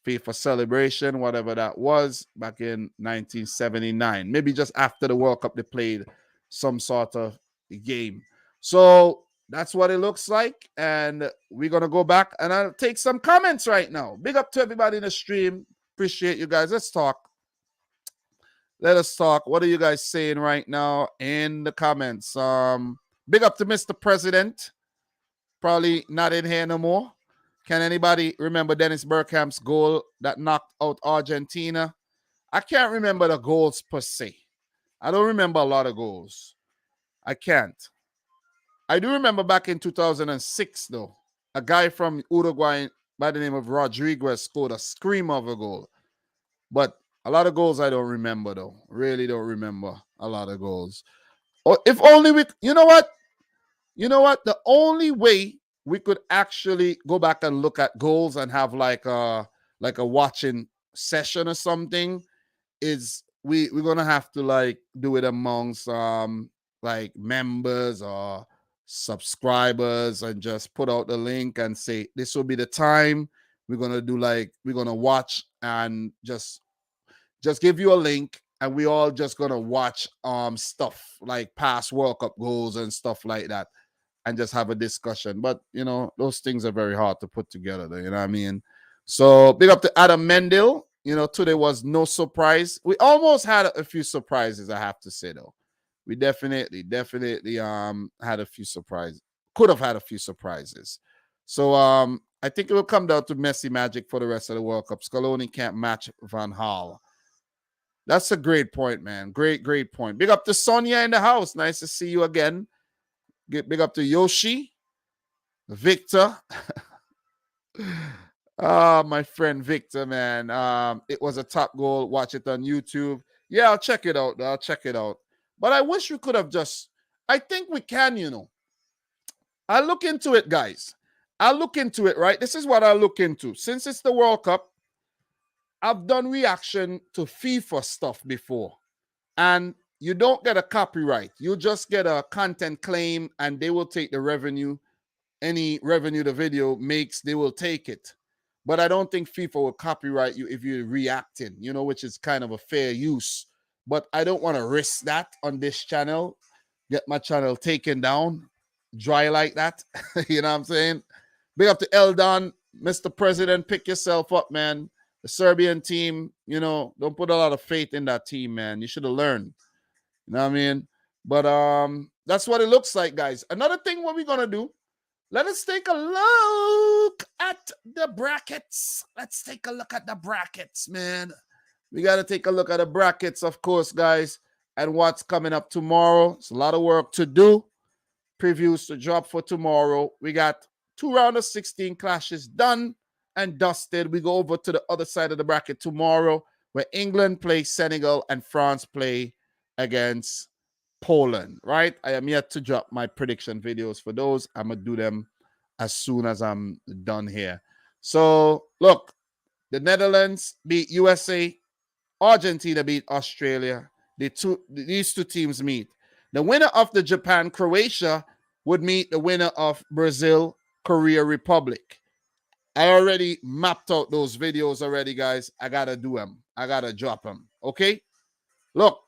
FIFA celebration, whatever that was back in 1979. Maybe just after the World Cup, they played some sort of game. So that's what it looks like. And we're going to go back and I'll take some comments right now. Big up to everybody in the stream. Appreciate you guys. Let's talk. Let us talk. What are you guys saying right now in the comments? Big up to Mr. President. Probably not in here no more. Can anybody remember Dennis Bergkamp's goal that knocked out Argentina? I can't remember the goals per se. I don't remember a lot of goals. I can't. I do remember back in 2006, though, a guy from Uruguay by the name of Rodriguez scored a screamer of a goal. But a lot of goals I don't remember, though. Really don't remember a lot of goals. Or if only we, you know what? You know what? The only way we could actually go back and look at goals and have like a watching session or something is we're gonna have to like do it amongst like members or subscribers and just put out the link and say this will be the time we're gonna watch and just give you a link and we all just gonna watch stuff like past World Cup goals and stuff like that and just have a discussion. But you know, those things are very hard to put together, you know what I mean? So big up to Adam Mendel. You know, today was no surprise. We almost had a few surprises, I have to say, though. We definitely had a few surprises. Could have had a few surprises. So I think it will come down to Messi magic for the rest of the World Cup. Scaloni can't match Van Gaal. That's a great point, man. Great point. Big up to Sonia in the house. Nice to see you again. Big up to Yoshi, Victor. My friend Victor, man. It was a top goal. Watch it on YouTube. Yeah, I'll check it out. But I wish we could have just, I think we can, you know. I'll look into it, guys. I'll look into it, right? This is what I'll look into. Since it's the World Cup, I've done reaction to FIFA stuff before. And you don't get a copyright. You just get a content claim and they will take the revenue. Any revenue the video makes, they will take it. But I don't think FIFA will copyright you if you're reacting, you know, which is kind of a fair use. But I don't want to risk that on this channel. Get my channel taken down, dry like that. You know what I'm saying? Big up to Eldon, Mr. President, pick yourself up, man. The Serbian team, you know, don't put a lot of faith in that team, man. You should have learned. You know what I mean? But that's what it looks like, guys. Another thing what we're going to do, let us take a look at the brackets. Let's take a look at the brackets, man. We got to take a look at the brackets, of course, guys, and what's coming up tomorrow. It's a lot of work to do. Previews to drop for tomorrow. We got 2 round of 16 clashes done and dusted. We go over to the other side of the bracket tomorrow where England play Senegal and France play against Poland, right? I am yet to drop my prediction videos for those. I'm going to do them as soon as I'm done here. So, look, the Netherlands beat USA. Argentina beat Australia. These two teams meet. The winner of the Japan-Croatia would meet the winner of Brazil-Korea Republic. I already mapped out those videos already, guys. I got to do them. I got to drop them, okay? Look.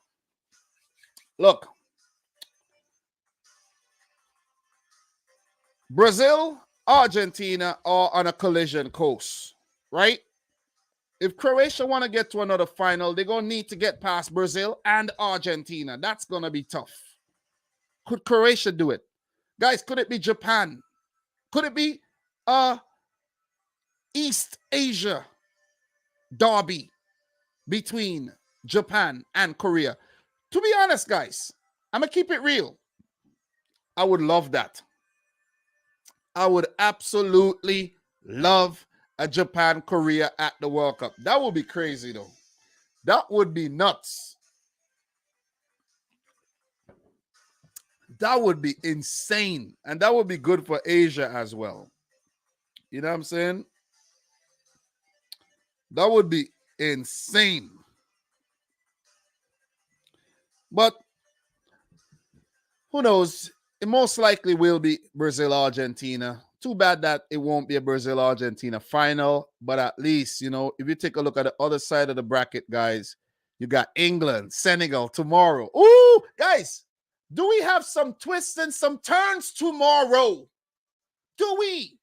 Brazil, Argentina are on a collision course, right? If Croatia want to get to another final, they're going to need to get past Brazil and Argentina. That's going to be tough. Could Croatia do it? Guys, could it be Japan? Could it be East Asia derby between Japan and Korea? To be honest, guys, I'm going to keep it real. I would love that. I would absolutely love a Japan-Korea at the World Cup. That would be crazy, though. That would be nuts. That would be insane. And that would be good for Asia as well. You know what I'm saying? That would be insane. But Who knows? It most likely will be Brazil Argentina. Too bad that it won't be a Brazil Argentina final, but at least, if you take a look at the other side of the bracket, guys, you got England, Senegal tomorrow. Ooh, guys, do we have some twists and some turns tomorrow? Do we?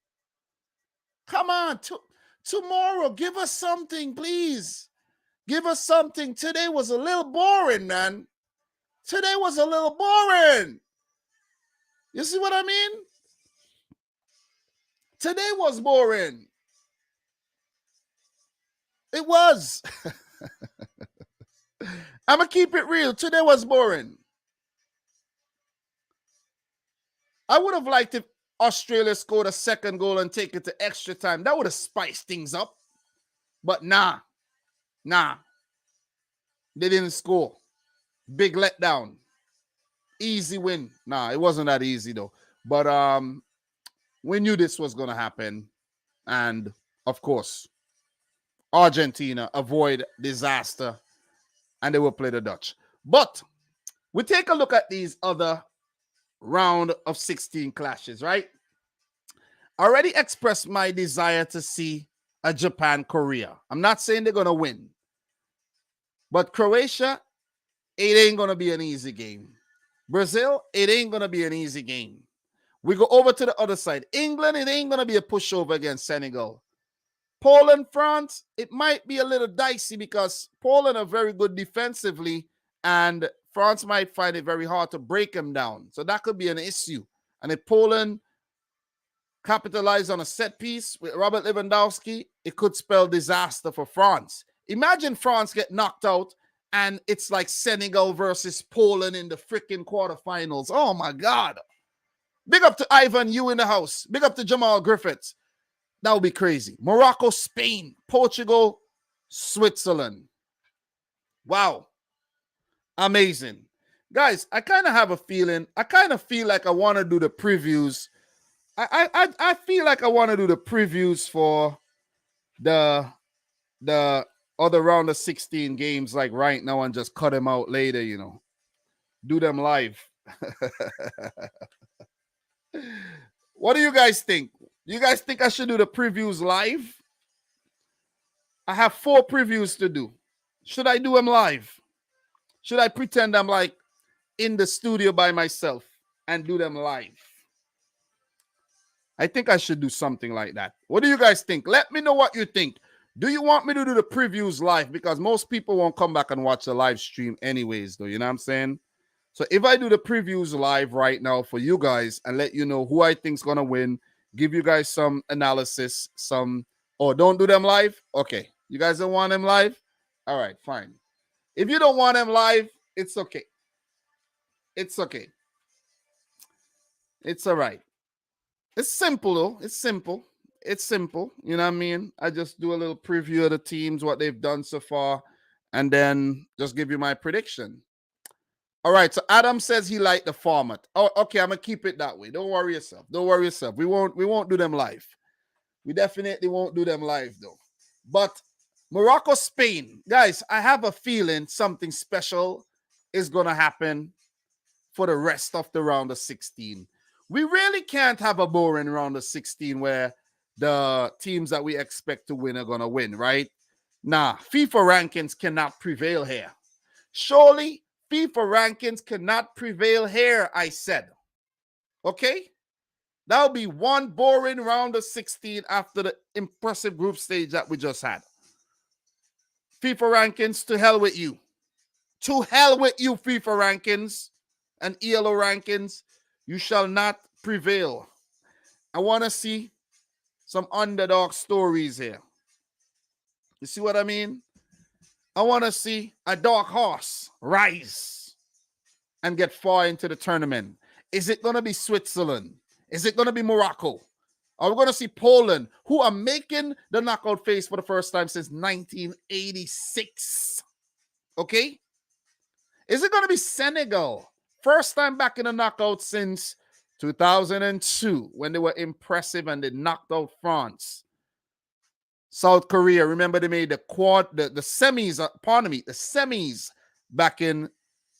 Come on, tomorrow, give us something, please. Give us something. Today was a little boring, man. Today was a little boring. You see what I mean? Today was boring. It was. I'm going to keep it real. Today was boring. I would have liked if Australia scored a second goal and take it to extra time. That would have spiced things up. But nah. They didn't score. Big letdown. Easy win. Nah, it wasn't that easy though. But we knew this was going to happen. And of course, Argentina avoid disaster and they will play the Dutch. But we take a look at these other round of 16 clashes, right? I already expressed my desire to see a Japan-Korea. I'm not saying they're going to win. But Croatia, it ain't going to be an easy game. Brazil, it ain't going to be an easy game. We go over to the other side. England, it ain't going to be a pushover against Senegal. Poland, France, it might be a little dicey because Poland are very good defensively and France might find it very hard to break them down. So that could be an issue. And if Poland capitalize on a set piece with Robert Lewandowski, it could spell disaster for France. Imagine France get knocked out and it's like Senegal versus Poland in the freaking quarterfinals. Oh my God. Big up to Ivan, you in the house. Big up to Jamal Griffiths. That would be crazy. Morocco, Spain, Portugal, Switzerland. Wow. Amazing. Guys, I kind of have a feeling. I kind of feel like I want to do the previews. I feel like I want to do the previews for the other round of 16 games like right now and just cut them out later, Do them live. What do you guys think? You guys think I should do the previews live? I have 4 previews to do. Should I do them live? Should I pretend I'm like in the studio by myself and do them live? I think I should do something like that. What do you guys think? Let me know what you think. Do you want me to do the previews live? Because most people won't come back and watch the live stream anyways, though. You know what I'm saying? So if I do the previews live right now for you guys and let you know who I think's going to win, give you guys some analysis, don't do them live? Okay. You guys don't want them live? All right, fine. If you don't want them live, it's okay. It's okay. It's all right. It's simple, though. It's simple. It's simple. You know what I mean? I just do a little preview of the teams, what they've done so far, and then just give you my prediction. All right, so Adam says he liked the format. Oh, okay, I'm going to keep it that way. Don't worry yourself. Don't worry yourself. We won't do them live. We definitely won't do them live, though. But Morocco, Spain. Guys, I have a feeling something special is going to happen for the rest of the round of 16. We really can't have a boring round of 16 where the teams that we expect to win are going to win, right? Nah, FIFA rankings cannot prevail here. Surely, FIFA rankings cannot prevail here, I said. Okay? That'll be one boring round of 16 after the impressive group stage that we just had. FIFA rankings, to hell with you. To hell with you, FIFA rankings and ELO rankings. You shall not prevail. I want to see some underdog stories here. You see what I mean? I want to see a dark horse rise and get far into the tournament. Is it going to be Switzerland? Is it going to be Morocco? Are we going to see Poland, who are making the knockout phase for the first time since 1986? Okay? Is it going to be Senegal? First time back in the knockout since 2002 when they were impressive and they knocked out France. South Korea, remember they made the semis, the semis back in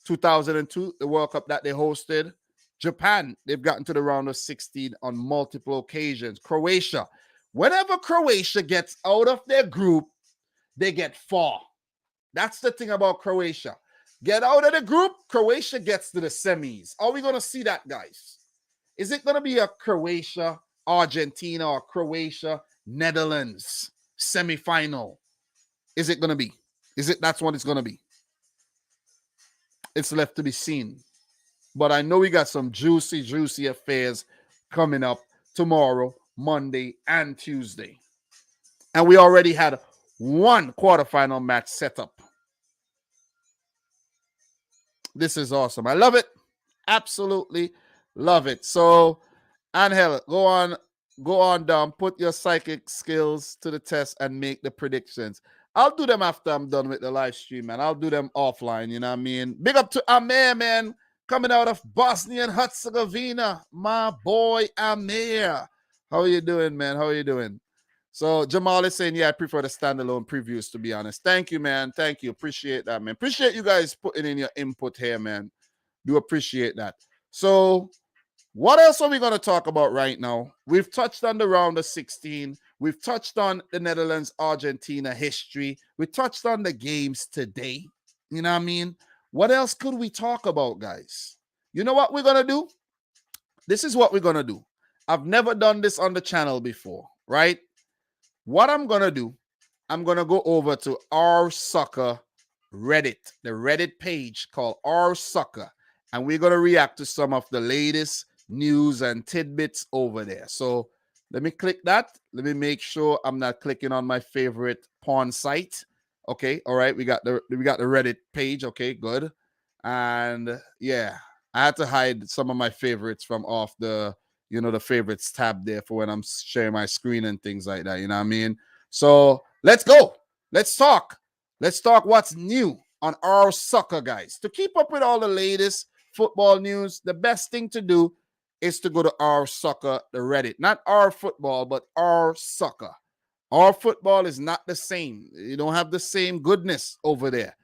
2002, the World Cup that they hosted. Japan, they've gotten to the round of 16 on multiple occasions. Croatia, whenever Croatia gets out of their group, they get far. That's the thing about Croatia. Get out of the group, Croatia gets to the semis. Are we going to see that, guys? Is it going to be a Croatia, Argentina, or Croatia, Netherlands semifinal? Is it going to be? That's what it's going to be? It's left to be seen. But I know we got some juicy affairs coming up tomorrow, Monday, and Tuesday. And we already had one quarterfinal match set up. This is awesome. I love it. Absolutely love it. So, Angel, go on down, put your psychic skills to the test and make the predictions. I'll do them after I'm done with the live stream, man. I'll do them offline, you know what I mean? Big up to Amir, man, coming out of Bosnia and Herzegovina. My boy, Amir. How are you doing, man? How are you doing? So Jamal is saying, yeah, I prefer the standalone previews, to be honest. Thank you, man. Thank you. Appreciate that, man. Appreciate you guys putting in your input here, man. Do appreciate that. So what else are we going to talk about right now? We've touched on the round of 16. We've touched on the Netherlands-Argentina history. We touched on the games today. You know what I mean? What else could we talk about, guys? You know what we're going to do? This is what we're going to do. I've never done this on the channel before, right? What I'm going to do, I'm going to go over to Our Soccer Reddit, the Reddit page called Our Soccer, and we're going to react to some of the latest news and tidbits over there. So let me click that. Let me make sure I'm not clicking on my favorite porn site. Okay, all right, we got the Reddit page. Okay, good. And yeah, I had to hide some of my favorites from off the the favorites tab there for when I'm sharing my screen and things like that. You know what I mean? So let's go. Let's talk. Let's talk what's new on Our Soccer, guys. To keep up with all the latest football news, the best thing to do is to go to Our Soccer, the Reddit. Not Our Football, but Our Soccer. Our Football is not the same. You don't have the same goodness over there.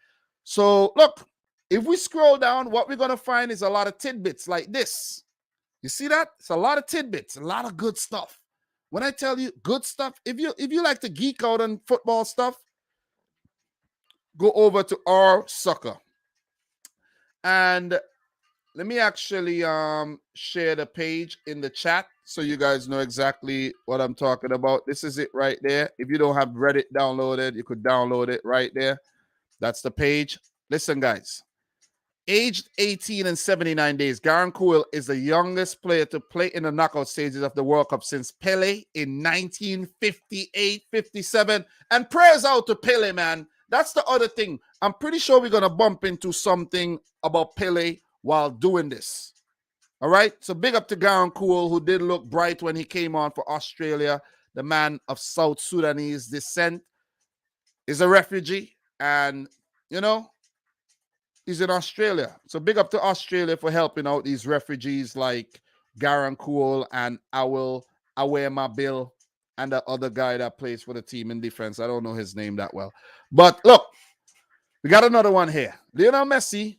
So look, if we scroll down, what we're going to find is a lot of tidbits like this. You see that? It's a lot of tidbits, a lot of good stuff. When I tell you good stuff, if you like to geek out on football stuff, go over to Our Soccer. And let me actually share the page in the chat so you guys know exactly what I'm talking about. This is it right there. If you don't have Reddit downloaded, you could download it right there. That's the page. Listen, guys. Aged 18 and 79 days, Gareth Bale is the youngest player to play in the knockout stages of the World Cup since Pele in 1958-57. And prayers out to Pele, man. That's the other thing. I'm pretty sure we're going to bump into something about Pele while doing this. All right? So big up to Gareth Bale, who did look bright when he came on for Australia. The man of South Sudanese descent is a refugee. And, he's in Australia. So big up to Australia for helping out these refugees like Gareth Bale and Awema Bill and the other guy that plays for the team in defense. I don't know his name that well. But look, we got another one here. Lionel Messi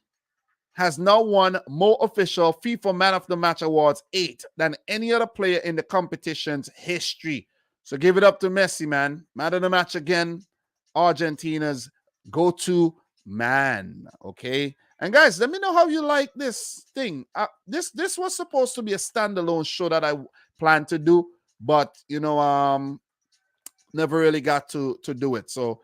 has now won more official FIFA Man of the Match awards, 8, than any other player in the competition's history. So give it up to Messi, man. Man of the match again. Argentina's go-to man. Okay, and guys, let me know how you like this thing. This was supposed to be a standalone show that I planned to do, but never really got to do it. So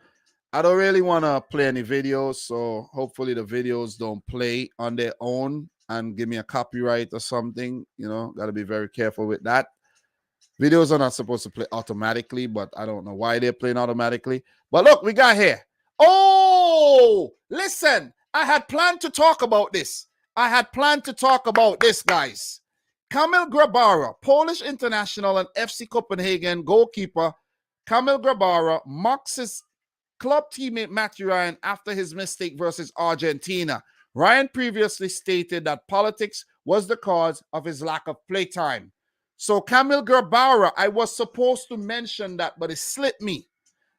I don't really want to play any videos, so hopefully the videos don't play on their own and give me a copyright or something. Got to be very careful with that. Videos are not supposed to play automatically, but I don't know why they're playing automatically. But look, we got here. Oh, listen, I had planned to talk about this. Guys. Kamil Grabara, Polish international and FC Copenhagen goalkeeper Kamil Grabara mocks his club teammate Matthew Ryan after his mistake versus Argentina. Ryan previously stated that politics was the cause of his lack of playtime. So Kamil Grabara, I was supposed to mention that, but it slipped me.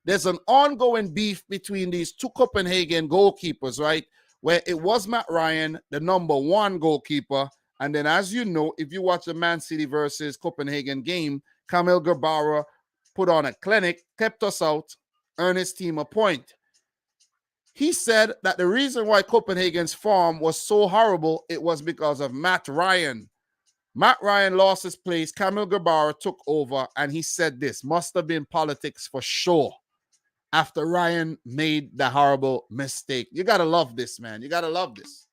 There's an ongoing beef between these two Copenhagen goalkeepers, right? Where it was Matt Ryan, the number 1 goalkeeper, And then, as you know, if you watch the Man City versus Copenhagen game, Kamil Grabara put on a clinic, kept us out, earned his team a point. He said that the reason why Copenhagen's form was so horrible, it was because of Matt Ryan. Matt Ryan lost his place. Kamil Grabara took over, and he said this must have been politics for sure after Ryan made the horrible mistake. You got to love this, man. You got to love this.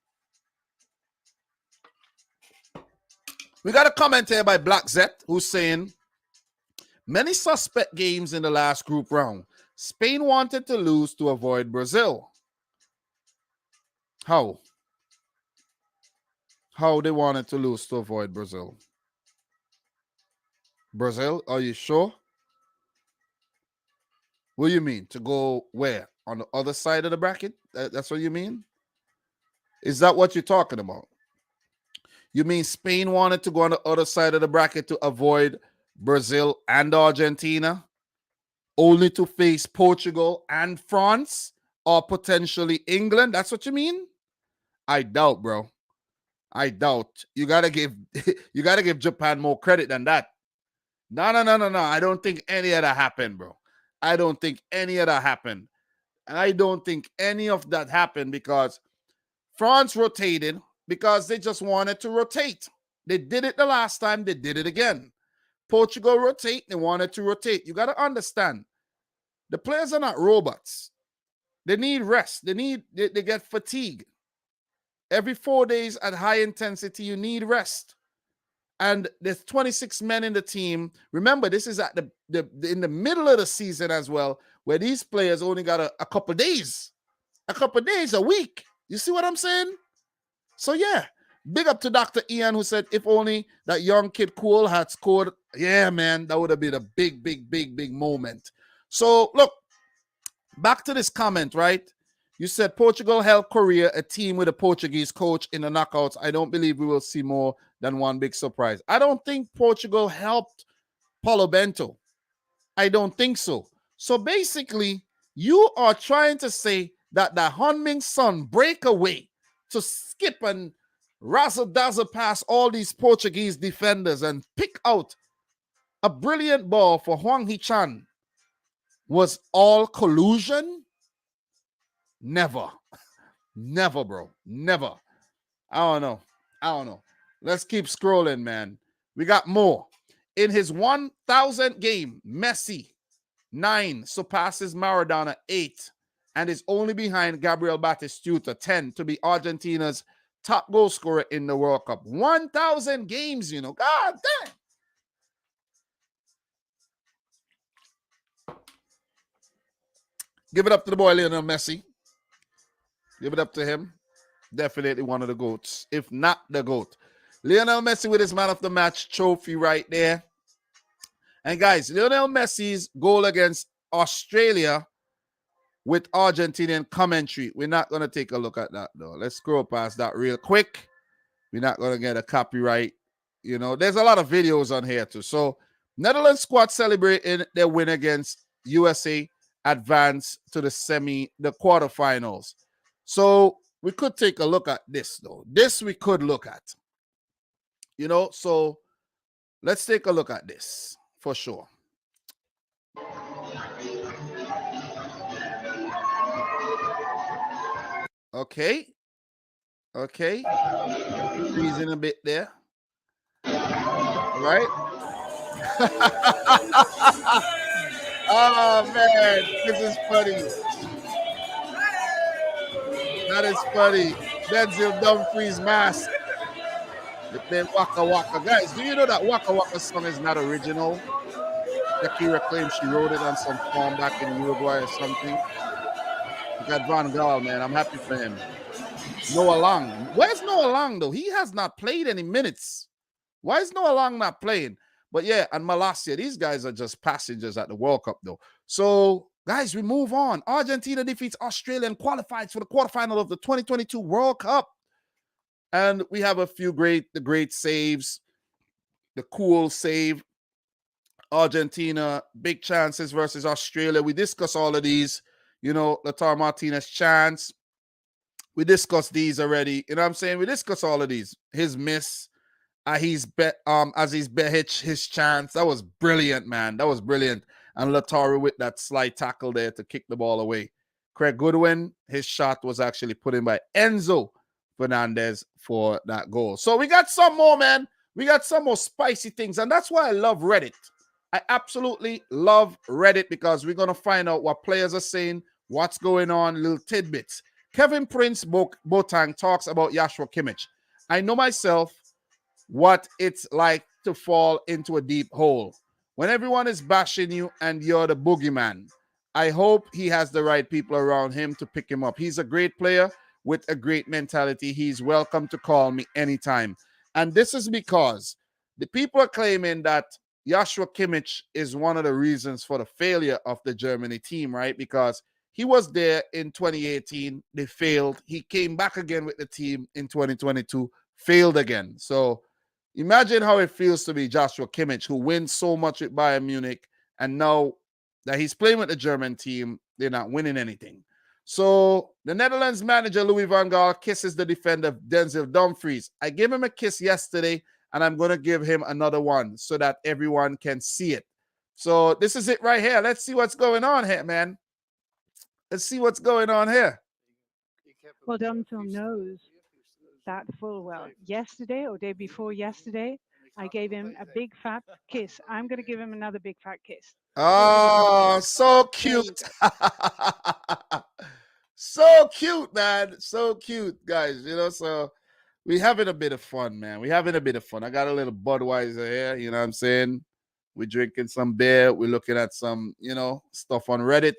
We got a comment here by Black Zet who's saying, many suspect games in the last group round. Spain wanted to lose to avoid Brazil. How? How they wanted to lose to avoid Brazil? Brazil, are you sure? What do you mean? To go where? On the other side of the bracket? That's what you mean? Is that what you're talking about? You mean Spain wanted to go on the other side of the bracket to avoid Brazil and Argentina, only to face Portugal and France, or potentially England? That's what you mean? I doubt, bro. I doubt. You gotta give Japan more credit than that. No. I don't think any of that happened, bro. I don't think any of that happened. I don't think any of that happened because France rotated because they just wanted to rotate. They did it the last time. They did it again. Portugal rotate. They wanted to rotate. You got to understand, the players are not robots. They need rest. They get fatigue. Every 4 days at high intensity, you need rest. And there's 26 men in the team. Remember, this is at in the middle of the season as well, where these players only got a couple days, a week. You see what I'm saying? So yeah, big up to Dr. Ian, who said if only that young kid Cole had scored. Yeah, man, that would have been a big moment. So look, back to this comment, right? You said Portugal held Korea, a team with a Portuguese coach, in the knockouts. I don't believe we will see more than one big surprise. I don't think Portugal helped Paulo Bento. I don't think so. So basically, you are trying to say that the Heung-min Son breakaway to skip and razzle-dazzle past all these Portuguese defenders and pick out a brilliant ball for Hwang Hee-chan was all collusion? Never. Never, bro. Never. I don't know. Let's keep scrolling, man. We got more. In his 1,000th game, Messi, 9, surpasses Maradona, 8, and is only behind Gabriel Batistuta, 10, to be Argentina's top goal scorer in the World Cup. 1,000 games, you know. God damn. Give it up to the boy, Lionel Messi. Give it up to him. Definitely one of the GOATs, if not the GOAT. Lionel Messi with his man of the match trophy right there. And guys, Lionel Messi's goal against Australia with Argentinian commentary. We're not going to take a look at that, though. Let's scroll past that real quick. We're not going to get a copyright. You know, there's a lot of videos on here, too. So, Netherlands squad celebrating their win against USA, advance to the quarterfinals. So, we could take a look at this, though. This we could look at. You know, so let's take a look at this for sure. Okay. Freezing a bit there. Right? Oh, man. This is funny. That is funny. Denzel Dumfries mask. They play Waka Waka. Guys, do you know that Waka Waka song is not original? Shakira claims she wrote it on some farm back in Uruguay or something. We got Van Gaal, man. I'm happy for him. Noah Long. Where's Noah Long, though? He has not played any minutes. Why is Noah Long not playing? But yeah, and Malasia, these guys are just passengers at the World Cup, though. So, guys, we move on. Argentina defeats Australia and qualifies for the quarterfinal of the 2022 World Cup. And we have a few great saves. The cool save. Argentina, big chances versus Australia. We discuss all of these. You know, Lautaro Martinez chance. We discussed these already. You know what I'm saying? We discuss all of these. His miss. his chance. That was brilliant, man. That was brilliant. And Latari with that slide tackle there to kick the ball away. Craig Goodwin, his shot was actually put in by Enzo Fernandez for that goal. So we got some more, man. We got some more spicy things. And that's why I love Reddit. I absolutely love Reddit because we're going to find out what players are saying, what's going on, little tidbits. Kevin Prince Boateng talks about Joshua Kimmich. I know myself what it's like to fall into a deep hole. When everyone is bashing you and you're the boogeyman, I hope he has the right people around him to pick him up. He's a great player with a great mentality. He's welcome to call me anytime. And this is because the people are claiming that Joshua Kimmich is one of the reasons for the failure of the Germany team, right? Because he was there in 2018. They failed. He came back again with the team in 2022, failed again. So imagine how it feels to be Joshua Kimmich, who wins so much with Bayern Munich, and now that he's playing with the German team, they're not winning anything. So the Netherlands manager, Louis van Gaal, kisses the defender, Denzel Dumfries. I gave him a kiss yesterday, and I'm going to give him another one so that everyone can see it. So this is it right here. Let's see what's going on here, man. Let's see what's going on here. Well, Dominic knows that full well. Yesterday or day before yesterday, I gave him a big fat kiss. I'm going to give him another big fat kiss. Oh, so cute. So cute, man. So cute, guys. You know, so we having a bit of fun, man. We having a bit of fun. I got a little Budweiser here, you know what I'm saying? We're drinking some beer. We're looking at some, you know, stuff on Reddit.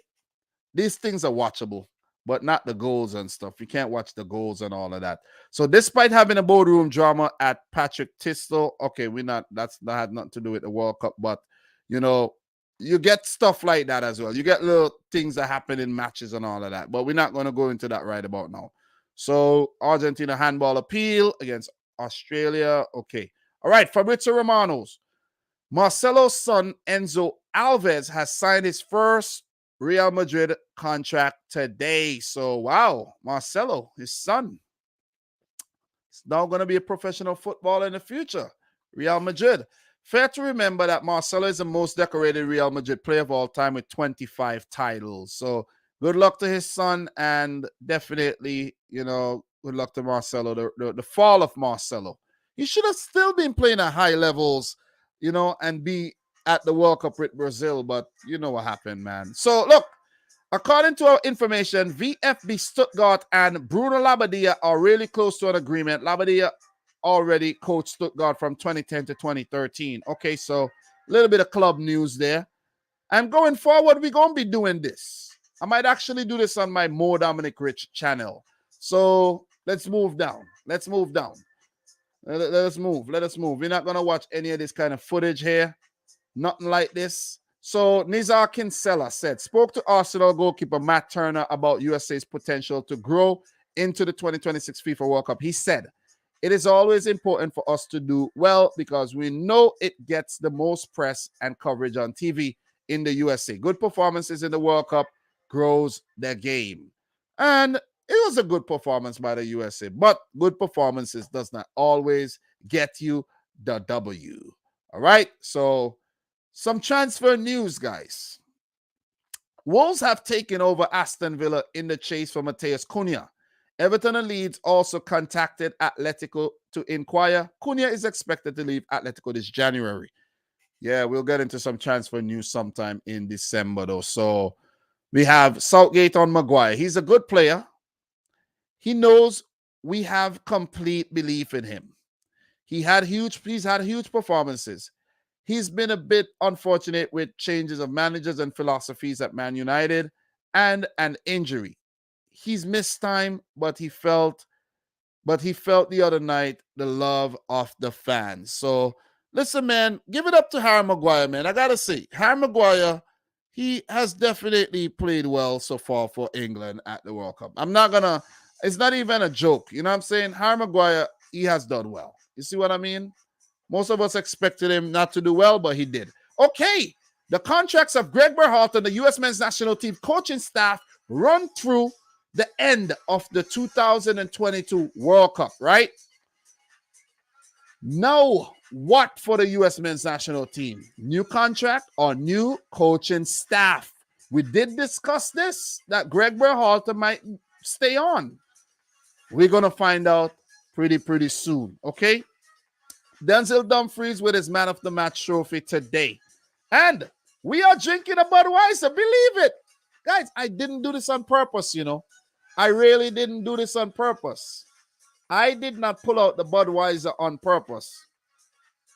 These things are watchable, but not the goals and stuff. You can't watch the goals and all of that. So despite having a boardroom drama at Patrick Tistel, okay, that had nothing to do with the World Cup, but you know, you get stuff like that as well. You get little things that happen in matches and all of that, but we're not going to go into that right about now. So Argentina handball appeal against Australia. Okay. All right. Fabrizio Romano's Marcelo's son, Enzo Alves, has signed his first Real Madrid contract today. So, wow, Marcelo, his son, is now going to be a professional footballer in the future. Real Madrid. Fair to remember that Marcelo is the most decorated Real Madrid player of all time with 25 titles. So, good luck to his son, and definitely, you know, good luck to Marcelo, the fall of Marcelo. He should have still been playing at high levels, you know, and be at the World Cup with Brazil, but you know what happened, man. So, look, according to our information, VfB Stuttgart and Bruno Labbadia are really close to an agreement. Labbadia already coached Stuttgart from 2010 to 2013. Okay, so a little bit of club news there. And going forward, we're going to be doing this. I might actually do this on my More Dominic Rich channel. So let's move down. Let's move down. Let us move. Let us move. We're not going to watch any of this kind of footage here. Nothing like this. So Nizar Kinsella said, spoke to Arsenal goalkeeper Matt Turner about USA's potential to grow into the 2026 FIFA World Cup. He said, it is always important for us to do well because we know it gets the most press and coverage on TV in the USA. Good performances in the World Cup grows the game. And it was a good performance by the USA, but good performances does not always get you the W. All right, so some transfer news, guys. Wolves have taken over Aston Villa in the chase for Mateus Cunha. Everton and Leeds also contacted Atletico to inquire. Cunha is expected to leave Atletico this January. Yeah, we'll get into some transfer news sometime in December, though. So we have Southgate on Maguire. He's a good player. He knows we have complete belief in him. He's had huge performances. He's been a bit unfortunate with changes of managers and philosophies at Man United and an injury. He's missed time, but he felt the other night the love of the fans. So listen, man, give it up to Harry Maguire, man. I gotta say, Harry Maguire, he has definitely played well so far for England at the World Cup. It's not even a joke. You know what I'm saying? Harry Maguire, he has done well. You see what I mean? Most of us expected him not to do well, but he did. Okay, the contracts of Greg Berhalter and the U.S. men's national team coaching staff run through the end of the 2022 World Cup, right? Now, what for the U.S. men's national team? New contract or new coaching staff? We did discuss this, that Greg Berhalter might stay on. We're going to find out pretty soon, okay? Denzel Dumfries with his man of the match trophy today. And we are drinking a Budweiser, believe it. Guys, I didn't do this on purpose, you know. I really didn't do this on purpose. I did not pull out the Budweiser on purpose.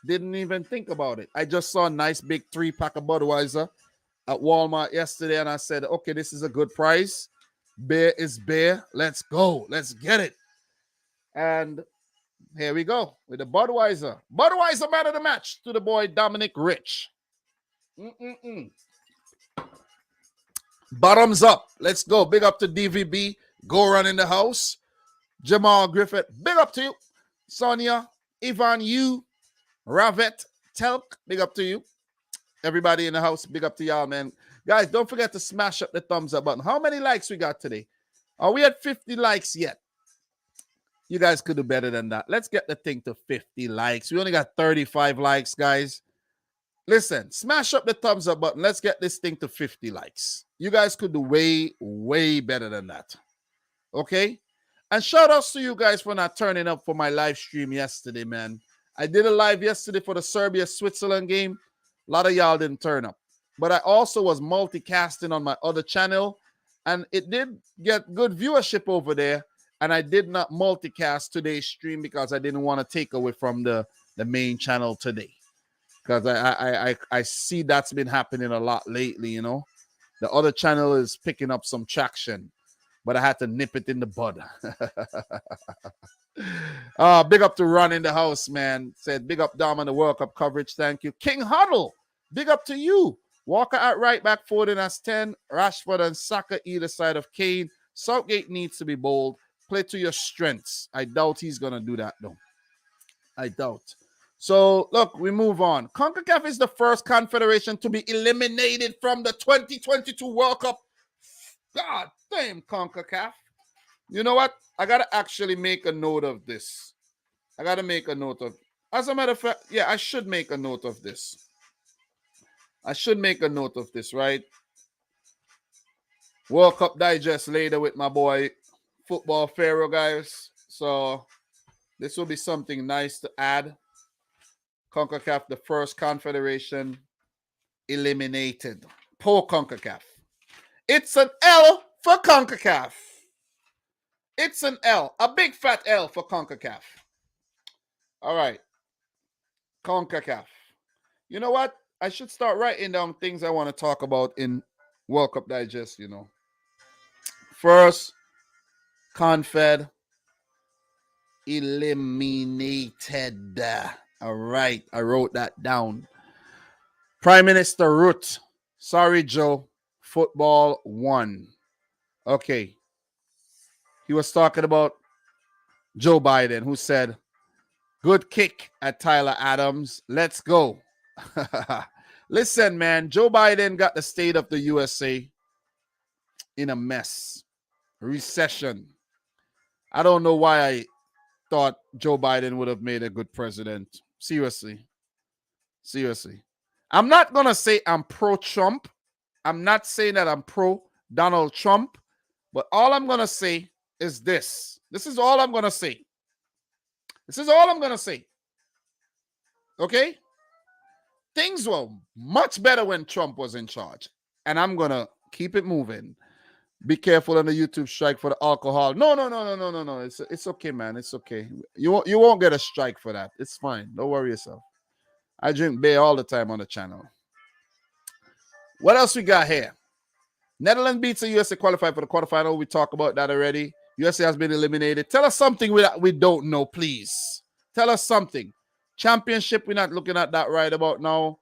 Didn't even think about it. I just saw a nice big 3-pack of Budweiser at Walmart yesterday, and I said, okay, this is a good price. Beer is beer. Let's go. Let's get it. And here we go with the Budweiser. Budweiser man of the match to the boy Dominic Rich. Bottoms up. Let's go. Big up to DVB. Go run in the house. Jamal Griffith. Big up to you. Sonia. Ivan Yu. Ravet. Telk. Big up to you. Everybody in the house. Big up to y'all, man. Guys, don't forget to smash up the thumbs up button. How many likes we got today? Are we at 50 likes yet? You guys could do better than that. Let's get the thing to 50 likes. We only got 35 likes, guys. Listen, smash up the thumbs up button. Let's get this thing to 50 likes. You guys could do way better than that. Okay? And shout outs to you guys for not turning up for my live stream yesterday, man. I did a live yesterday for the Serbia-Switzerland game. A lot of y'all didn't turn up. But I also was multicasting on my other channel, and it did get good viewership over there. And I did not multicast today's stream because I didn't want to take away from the main channel today. Because I see that's been happening a lot lately, you know. The other channel is picking up some traction, but I had to nip it in the bud. Big up to Ron in the house, man. Said, big up Dom on the World Cup coverage. Thank you. King Huddle, big up to you. Walker at right back, Foden as 10. Rashford and Saka either side of Kane. Southgate needs to be bold. Play to your strengths. I doubt he's going to do that, though. I doubt. So, look, we move on. CONCACAF is the first confederation to be eliminated from the 2022 World Cup. God damn, CONCACAF. You know what? I got to actually make a note of this. I got to make a note of. As a matter of fact, yeah, I should make a note of this. I should make a note of this, right? World Cup Digest later with my boy, Football Pharaoh, guys. So this will be something nice to add. CONCACAF, the first confederation eliminated. Poor CONCACAF. It's an L for CONCACAF. It's an L. A big fat L for CONCACAF. All right. CONCACAF. You know what? I should start writing down things I want to talk about in World Cup Digest, you know. First, Confed eliminated. All right, I wrote that down. Prime Minister Rutte. Sorry, Joe. Football won. Okay. He was talking about Joe Biden, who said, good kick at Tyler Adams. Let's go. Listen, man, Joe Biden got the state of the USA in a mess. Recession. I don't know why I thought Joe Biden would have made a good president. Seriously. I'm not going to say I'm pro-Trump. I'm not saying that I'm pro-Donald Trump. But all I'm going to say is this. This is all I'm going to say. Okay? Things were much better when Trump was in charge. And I'm going to keep it moving. Be careful on the YouTube strike for the alcohol. No. It's okay, man. It's okay. You won't get a strike for that. It's fine. Don't worry yourself. I drink beer all the time on the channel. What else we got here? Netherlands beats the USA qualified for the quarterfinal. We talked about that already. USA has been eliminated. Tell us something we don't know, please. Tell us something. Championship, we're not looking at that right about now.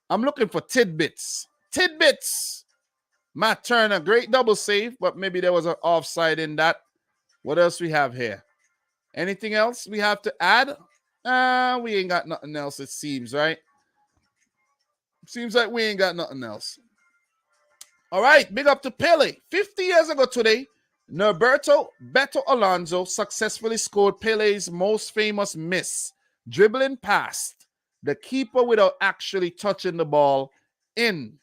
I'm looking for tidbits. Matt Turner, great double save, but maybe there was an offside in that. What else we have here? Anything else we have to add? We ain't got nothing else, it seems, right? Seems like we ain't got nothing else. All right, big up to Pele. 50 years ago today, Norberto Beto Alonso successfully scored Pele's most famous miss dribbling past the keeper without actually touching the ball in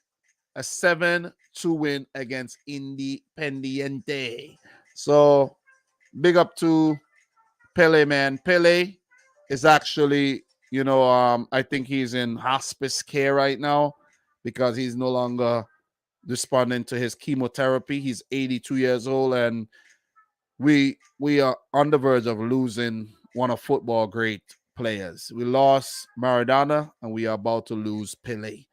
a 7-2 win against Independiente. So big up to Pele, man. Pele is actually, I think he's in hospice care right now because he's no longer responding to his chemotherapy. He's 82 years old, and we are on the verge of losing one of football great players. We lost Maradona, and we are about to lose Pele.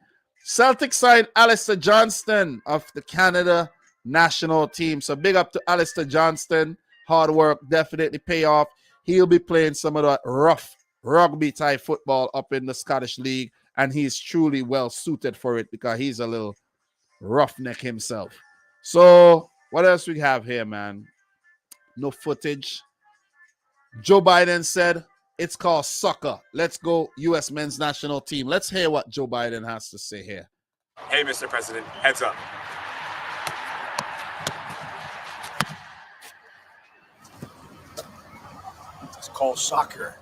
Celtic signed Alistair Johnston of the Canada national team. So big up to Alistair Johnston. Hard work definitely pay off. He'll be playing some of that rough rugby type football up in the Scottish League, and he's truly well suited for it because he's a little roughneck himself. So what else we have here, man? No footage. Joe Biden said it's called soccer. Let's go, U.S. men's national team. Let's hear what Joe Biden has to say here. Hey, Mr. President, heads up. It's called soccer.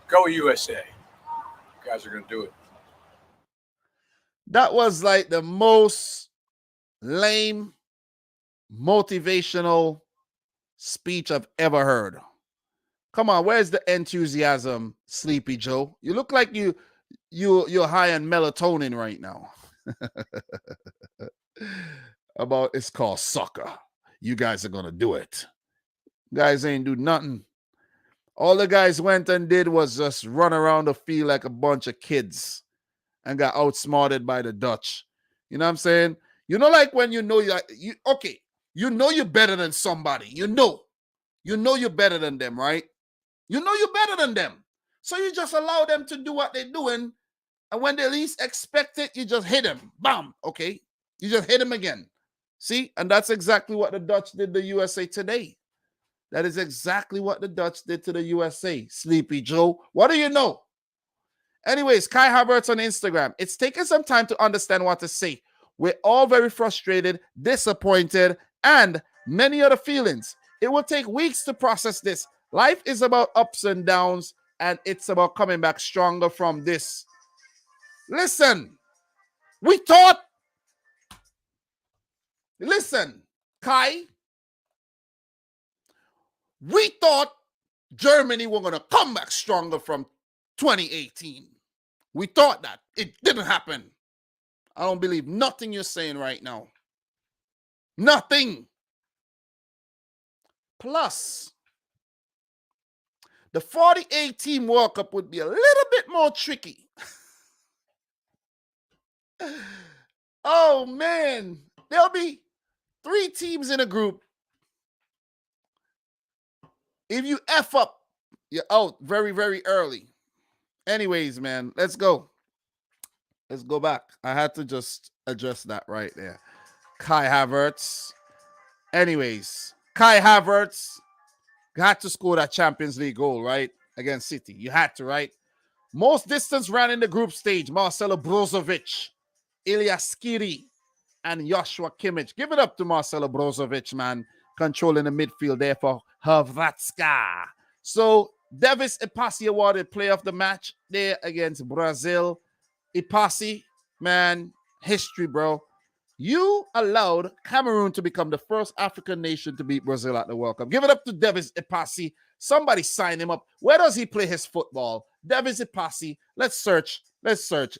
Go USA. You guys are going to do it. That was like the most lame, motivational speech I've ever heard. Come on, where's the enthusiasm, Sleepy Joe? You look like you're high on melatonin right now. About it's called soccer. You guys are gonna do it. Guys ain't do nothing. All the guys went and did was just run around the field like a bunch of kids and got outsmarted by the Dutch. You know what I'm saying? Like when you know you're better than somebody. You know you're better than them, right? You know you're better than them. So you just allow them to do what they're doing. And when they least expect it, you just hit them. Bam. Okay. You just hit them again. See? And that's exactly what the Dutch did to the USA today. That is exactly what the Dutch did to the USA. Sleepy Joe. What do you know? Anyways, Kai Havertz on Instagram. It's taken some time to understand what to say. We're all very frustrated, disappointed, and many other feelings. It will take weeks to process this. Life is about ups and downs, and it's about coming back stronger from this. Listen, Kai, we thought Germany were going to come back stronger from 2018. We thought that. It didn't happen. I don't believe nothing you're saying right now. Nothing. Plus, the 48-team World Cup would be a little bit more tricky. Oh, man. There'll be 3 teams in a group. If you F up, you're out very, very early. Anyways, man, let's go. Let's go back. I had to just address that right there. Kai Havertz. Anyways, Kai Havertz had to score that Champions League goal, right? Against City. You had to, right? Most distance ran in the group stage. Marcelo Brozovic, Ilya Skiri, and Joshua Kimmich. Give it up to Marcelo Brozovic, man. Controlling the midfield there for Hrvatska. So, Davis Ipasi awarded player of the match there against Brazil. Ipasi, man, history, bro. You allowed Cameroon to become the first African nation to beat Brazil at the World Cup. Give it up to Davis Ipasi. Somebody sign him up. Where does he play his football? Davis Ipasi. Let's search.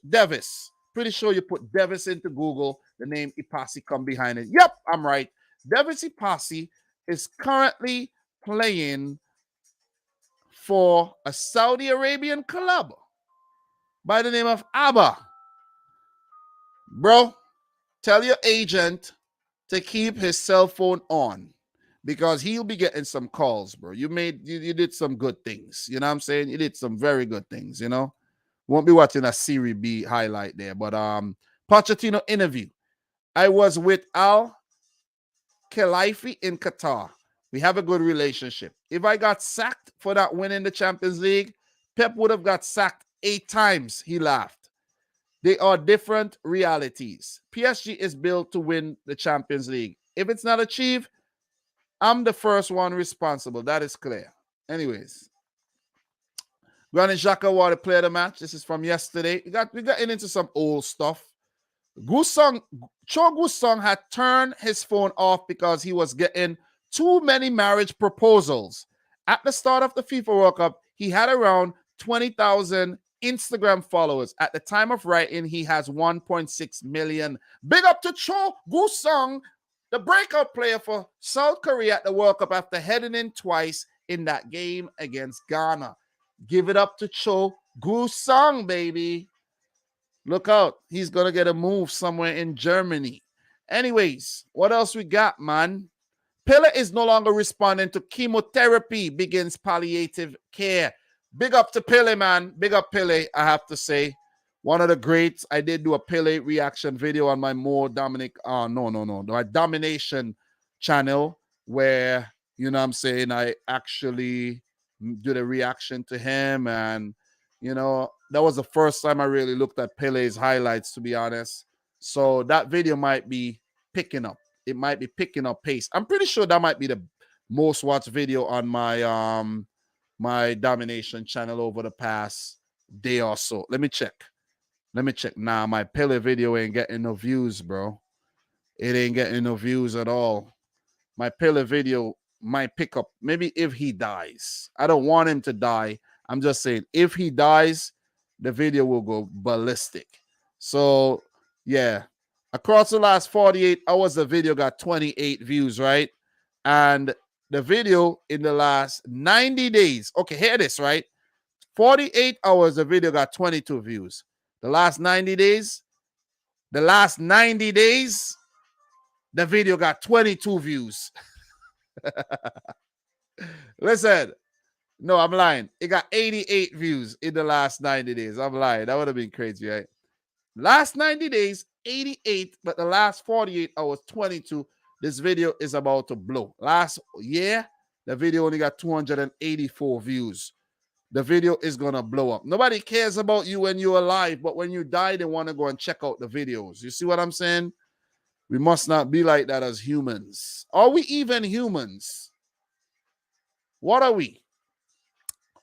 Davis. Pretty sure you put Davis into Google. The name Ipasi come behind it. Yep, I'm right. Davis Ipasi is currently playing for a Saudi Arabian club by the name of Abba. Bro, tell your agent to keep his cell phone on because he'll be getting some calls, bro. You did some good things. You know what I'm saying? You did some very good things, you know? Won't be watching a Serie B highlight there. But Pochettino interview. I was with Al Khelaifi in Qatar. We have a good relationship. If I got sacked for that win in the Champions League, Pep would have got sacked 8 times. He laughed. They are different realities. PSG is built to win the Champions League. If it's not achieved, I'm the first one responsible. That is clear. Anyways, Granit Xhaka awarded player of the match. This is from yesterday. We got into some old stuff. Cho Gusong had turned his phone off because he was getting too many marriage proposals. At the start of the FIFA World Cup, he had around 20,000 Instagram followers. At the time of writing, he has 1.6 million. Big up to Cho Gusong, the breakout player for South Korea at the World Cup after heading in twice in that game against Ghana. Give it up to Cho Gusong, baby. Look out. He's going to get a move somewhere in Germany. Anyways, what else we got, man? Pele is no longer responding to chemotherapy, begins palliative care. Big up to Pele, man. Big up Pele, I have to say. One of the greats. I did do a Pele reaction video on my my Domination channel where, you know what I'm saying, I actually did a reaction to him. And, you know, that was the first time I really looked at Pele's highlights, to be honest. So that video might be picking up. It might be picking up pace. I'm pretty sure that might be the most watched video on my my Domination channel over the past day or so. Let me check. Nah, my Pele video ain't getting no views, bro. It ain't getting no views at all. My Pele video might pick up. Maybe if he dies. I don't want him to die. I'm just saying, if he dies, the video will go ballistic. So, yeah. Across the last 48 hours, the video got 28 views, right? And the video in the last 90 days. Okay, hear this, right? 48 hours, the video got 22 views. The last 90 days, the video got 22 views. Listen, no, I'm lying. It got 88 views in the last 90 days. I'm lying. That would have been crazy, right? Last 90 days, 88, but the last 48 hours, 22. This video is about to blow. Last year, the video only got 284 views. The video is going to blow up. Nobody cares about you when you're alive, but when you die, they want to go and check out the videos. You see what I'm saying? We must not be like that as humans. Are we even humans? What are we?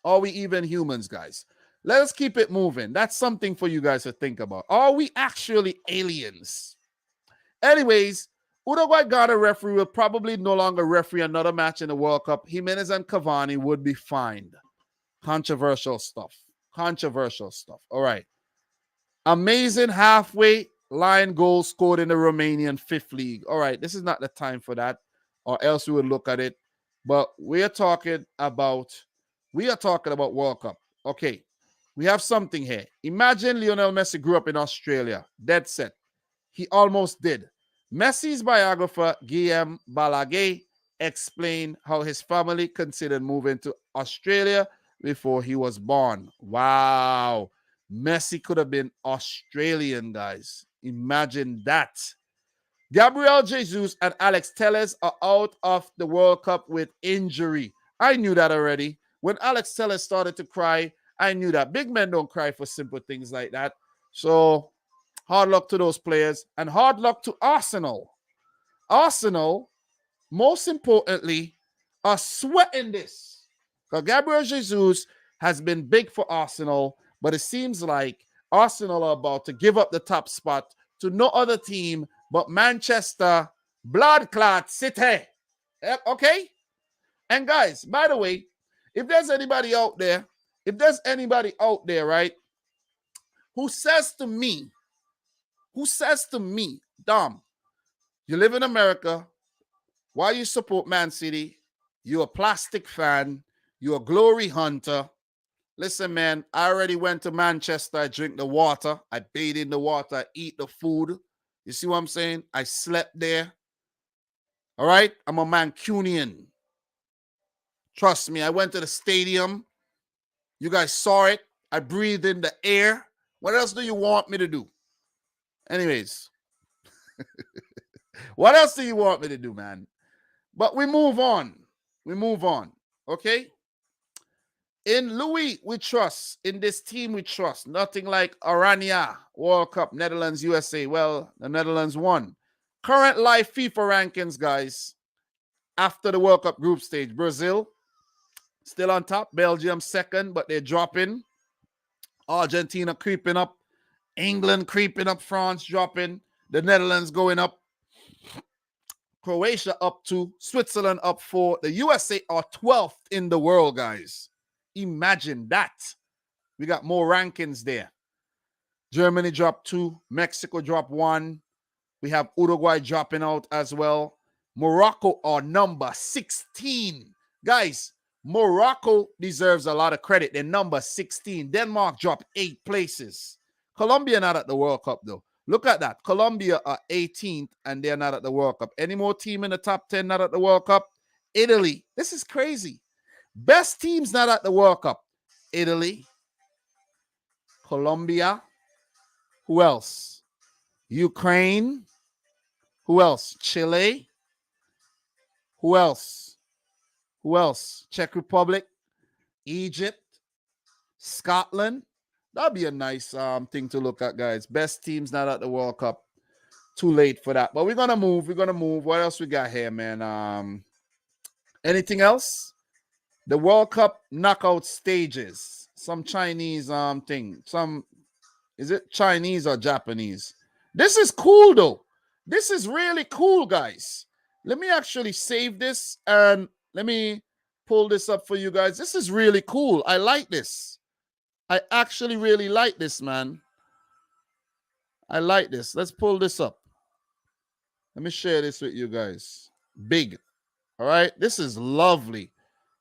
Are we even humans, guys? Let us keep it moving. That's something for you guys to think about. Are we actually aliens? Anyways, Uruguay-Ghana referee will probably no longer referee another match in the World Cup. Jimenez and Cavani would be fined. Controversial stuff. All right. Amazing halfway line goal scored in the Romanian fifth league. All right. This is not the time for that, or else we would look at it. But we are talking about World Cup. Okay. We have something here. Imagine Lionel Messi grew up in Australia. Dead set. He almost did. Messi's biographer, Guillaume Balaguer, explained how his family considered moving to Australia before he was born. Wow. Messi could have been Australian, guys. Imagine that. Gabriel Jesus and Alex Telles are out of the World Cup with injury. I knew that already. When Alex Telles started to cry, I knew that. Big men don't cry for simple things like that. So, hard luck to those players. And hard luck to Arsenal. Arsenal, most importantly, are sweating this. Because Gabriel Jesus has been big for Arsenal, but it seems like Arsenal are about to give up the top spot to no other team but Manchester Bloodclot City. Okay? And guys, by the way, if there's anybody out there, right, who says to me, Dom, you live in America, why you support Man City? You're a plastic fan. You're a glory hunter. Listen, man, I already went to Manchester. I drink the water. I bathe in the water. I eat the food. You see what I'm saying? I slept there. All right? I'm a Mancunian. Trust me, I went to the stadium. You guys saw it. I breathed in the air. What else do you want me to do? Anyways. What else do you want me to do, man? But we move on. Okay? In Louis, we trust. In this team, we trust. Nothing like Orania, World Cup, Netherlands, USA. Well, the Netherlands won. Current live FIFA rankings, guys. After the World Cup group stage, Brazil, still on top. Belgium second, but they're dropping. Argentina creeping up. England creeping up. France dropping. The Netherlands going up. Croatia up 2. Switzerland up 4. The USA are 12th in the world, guys. Imagine that. We got more rankings there. Germany dropped 2. Mexico dropped 1. We have Uruguay dropping out as well. Morocco are number 16. Guys, Morocco deserves a lot of credit. They're number 16. Denmark dropped 8 places. Colombia not at the World Cup, though. Look at that. Colombia are 18th, and they're not at the World Cup. Any more team in the top 10 not at the World Cup? Italy. This is crazy. Best teams not at the World Cup. Italy. Colombia. Who else? Ukraine. Who else? Chile. Who else? Who else? Czech Republic. Egypt. Scotland. That'd be a nice thing to look at, guys. Best teams not at the World Cup. Too late for that. But we're going to move. We're going to move. What else we got here, man? Anything else? The World Cup knockout stages. Some Chinese thing. Is it Chinese or Japanese? This is cool, though. This is really cool, guys. Let me actually save this and let me pull this up for you guys. This is really cool. I like this. I actually really like this, man. I like this. Let's pull this up. Let me share this with you guys. Big. All right. This is lovely.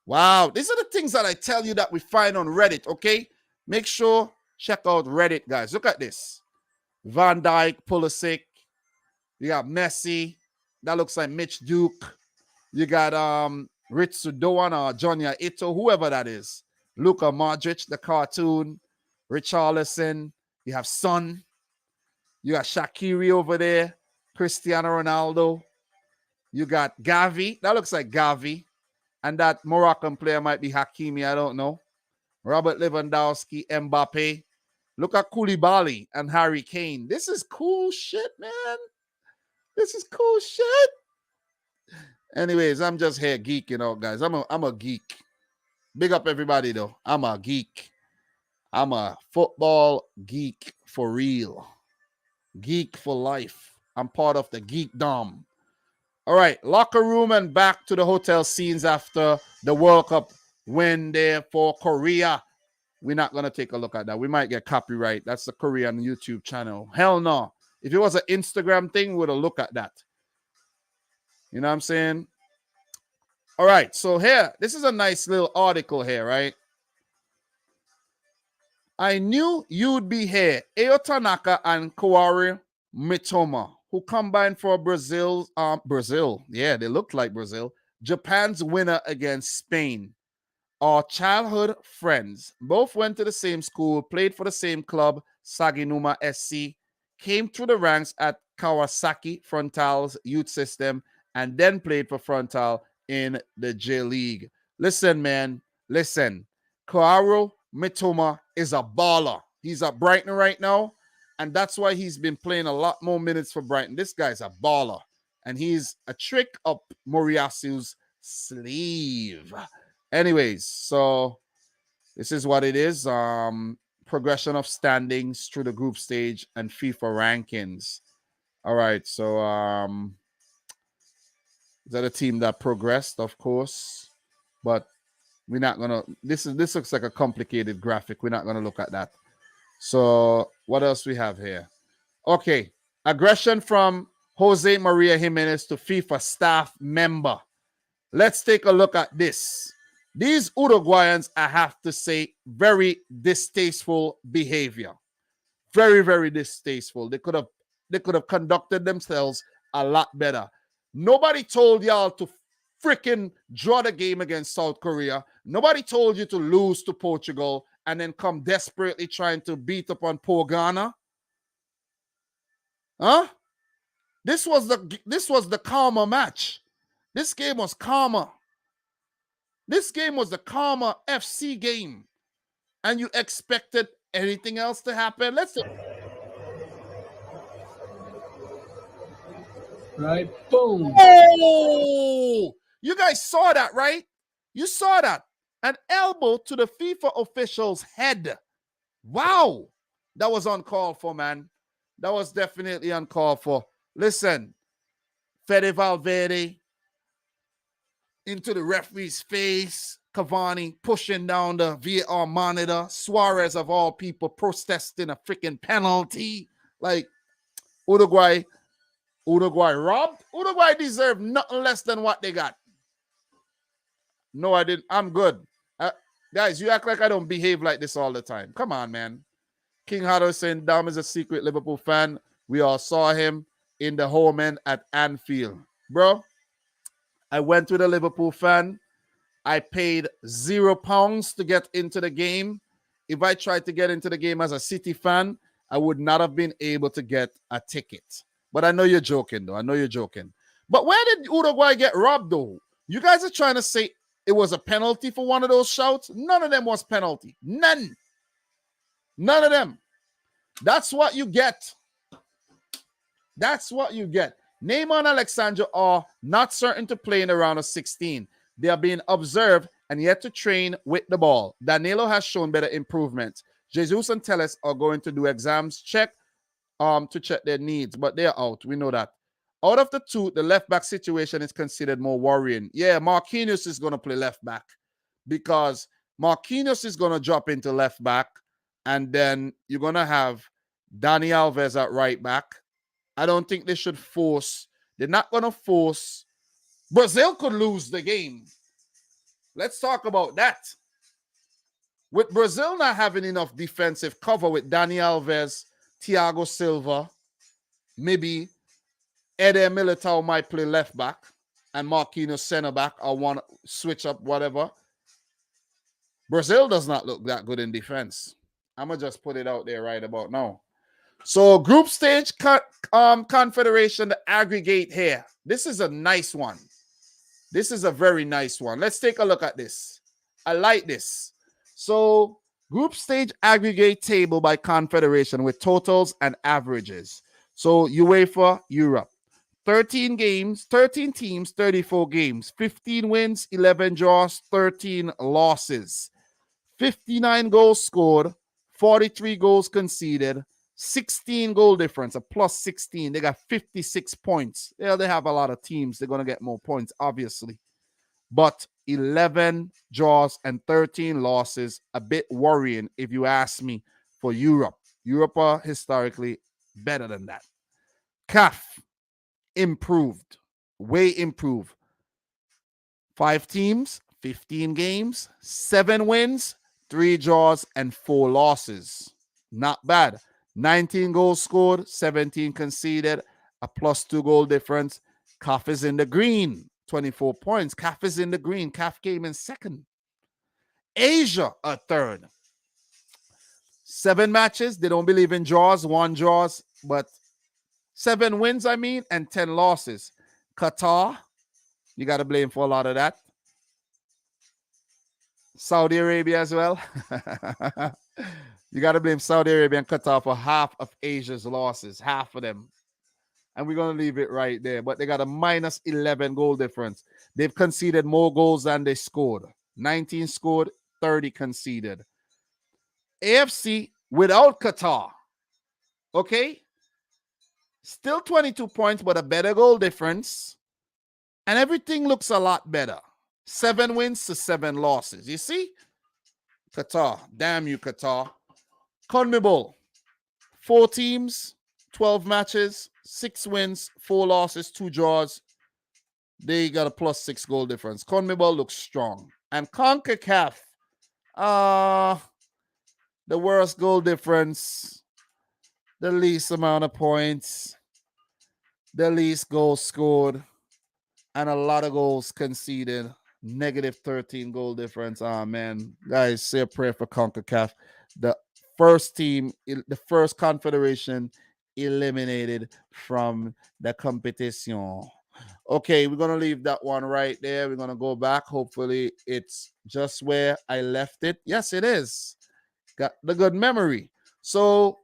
Wow. These are the things that I tell you that we find on Reddit, okay? Make sure, check out Reddit, guys. Look at this. Van Dijk, Pulisic. You got Messi. That looks like Mitch Duke. You got Ritsu Doan or Jonya Ito, whoever that is. Luka Modric, the cartoon. Richarlison. You have Son. You got Shaqiri over there. Cristiano Ronaldo. You got Gavi. That looks like Gavi. And that Moroccan player might be Hakimi. I don't know. Robert Lewandowski, Mbappe. Look at Koulibaly and Harry Kane. This is cool shit, man. This is cool shit. Anyways, I'm just here geeking out, guys. I'm a geek. Big up everybody, though. I'm a geek. I'm a football geek for real. Geek for life. I'm part of the geekdom. All right, locker room and back to the hotel scenes after the World Cup win there for Korea. We're not going to take a look at that. We might get copyright. That's the Korean YouTube channel. Hell no. If it was an Instagram thing, we would have looked at that. You know what I'm saying? All right, so here, this is a nice little article here, right? I knew you'd be here. Eo Tanaka and Kawari Mitoma, who combined for Brazil. Yeah, they looked like Brazil. Japan's winner against Spain. Our childhood friends. Both went to the same school, played for the same club, Saginuma SC, came through the ranks at Kawasaki Frontal's youth system, and then played for Frontal in the J League. Listen, man. Listen. Kaoru Mitoma is a baller. He's at Brighton right now, and that's why he's been playing a lot more minutes for Brighton. This guy's a baller, and he's a trick up Moriyasu's sleeve. Anyways, so this is what it is. Progression of standings through the group stage and FIFA rankings. All right, so is that a team that progressed, of course, but we're not gonna. This looks like a complicated graphic. We're not gonna look at that. So what else we have here? Okay, aggression from Jose Maria Jimenez to FIFA staff member. Let's take a look at this. These Uruguayans, I have to say, very distasteful behavior. Very, very distasteful. They could have conducted themselves a lot better. Nobody told y'all to freaking draw the game against South Korea. Nobody told you to lose to Portugal and then come desperately trying to beat up on poor Ghana. Huh? This was the calmer match. This game was calmer. This game was the calmer FC game. And you expected anything else to happen? Let's see. Right, boom. Oh, you guys saw that, right? You saw that. An elbow to the FIFA official's head. Wow. That was uncalled for, man. That was definitely uncalled for. Listen, Fede Valverde into the referee's face. Cavani pushing down the VAR monitor. Suarez, of all people, protesting a freaking penalty. Like, Uruguay robbed. Uruguay deserved nothing less than what they got. No, I didn't. I'm good. Guys, you act like I don't behave like this all the time. Come on, man. King Hatter saying Dom is a secret Liverpool fan. We all saw him in the home end at Anfield. Bro, I went with a Liverpool fan. I paid £0 to get into the game. If I tried to get into the game as a City fan, I would not have been able to get a ticket. But I know you're joking, though. I know you're joking. But where did Uruguay get robbed, though? You guys are trying to say it was a penalty for one of those shouts? None of them was penalty. None. None of them. That's what you get. That's what you get. Neymar and Alexandra are not certain to play in the round of 16. They are being observed and yet to train with the ball. Danilo has shown better improvements. Jesus and Telles are going to do exams to check their needs, but they're out. We know that. Out of the two, the left back situation is considered more worrying. Yeah, Marquinhos is going to play left back because Marquinhos is going to drop into left back, and then you're going to have Dani Alves at right back. I don't think they should force. They're not going to force. Brazil could lose the game. Let's talk about that. With Brazil not having enough defensive cover with Dani Alves, Thiago Silva, maybe Eder Militao might play left back and Marquinhos center back or one switch up, whatever. Brazil does not look that good in defense. I'm going to just put it out there right about now. So group stage confederation, the aggregate here. This is a nice one. This is a very nice one. Let's take a look at this. I like this. So group stage aggregate table by confederation with totals and averages. So UEFA Europe. 13 games, 13 teams, 34 games, 15 wins, 11 draws, 13 losses, 59 goals scored, 43 goals conceded, 16 goal difference, a plus 16. They got 56 points. Yeah, they have a lot of teams. They're going to get more points, obviously. But 11 draws and 13 losses, a bit worrying if you ask me for Europe. Europe are historically better than that. CAF improved, way improved. 5 teams, 15 games, 7 wins, 3 draws, and 4 losses. Not bad. 19 goals scored, 17 conceded, a plus 2 goal difference. CAF is in the green, 24 points. CAF is in the green. CAF came in second. Asia, a third. 7 matches. They don't believe in draws, 1 draws, but 7 wins, and 10 losses. Qatar, you got to blame for a lot of that. Saudi Arabia as well. You got to blame Saudi Arabia and Qatar for half of Asia's losses, half of them. And we're going to leave it right there. But they got a minus 11 goal difference. They've conceded more goals than they scored. 19 scored, 30 conceded. AFC without Qatar. Okay? Still 22 points, but a better goal difference. And everything looks a lot better. 7 wins to 7 losses. You see? Qatar. Damn you, Qatar. CONMEBOL. 4 teams, 12 matches, 6 wins, 4 losses, 2 draws. They got a plus 6 goal difference. CONMEBOL looks strong. And CONCACAF. The worst goal difference. The least amount of points. The least goals scored. And a lot of goals conceded. Negative 13 goal difference. Man. Guys, say a prayer for CONCACAF. The first team, the first confederation eliminated from the competition. Okay, we're going to leave that one right there. We're going to go back. Hopefully, it's just where I left it. Yes, it is. Got the good memory. So,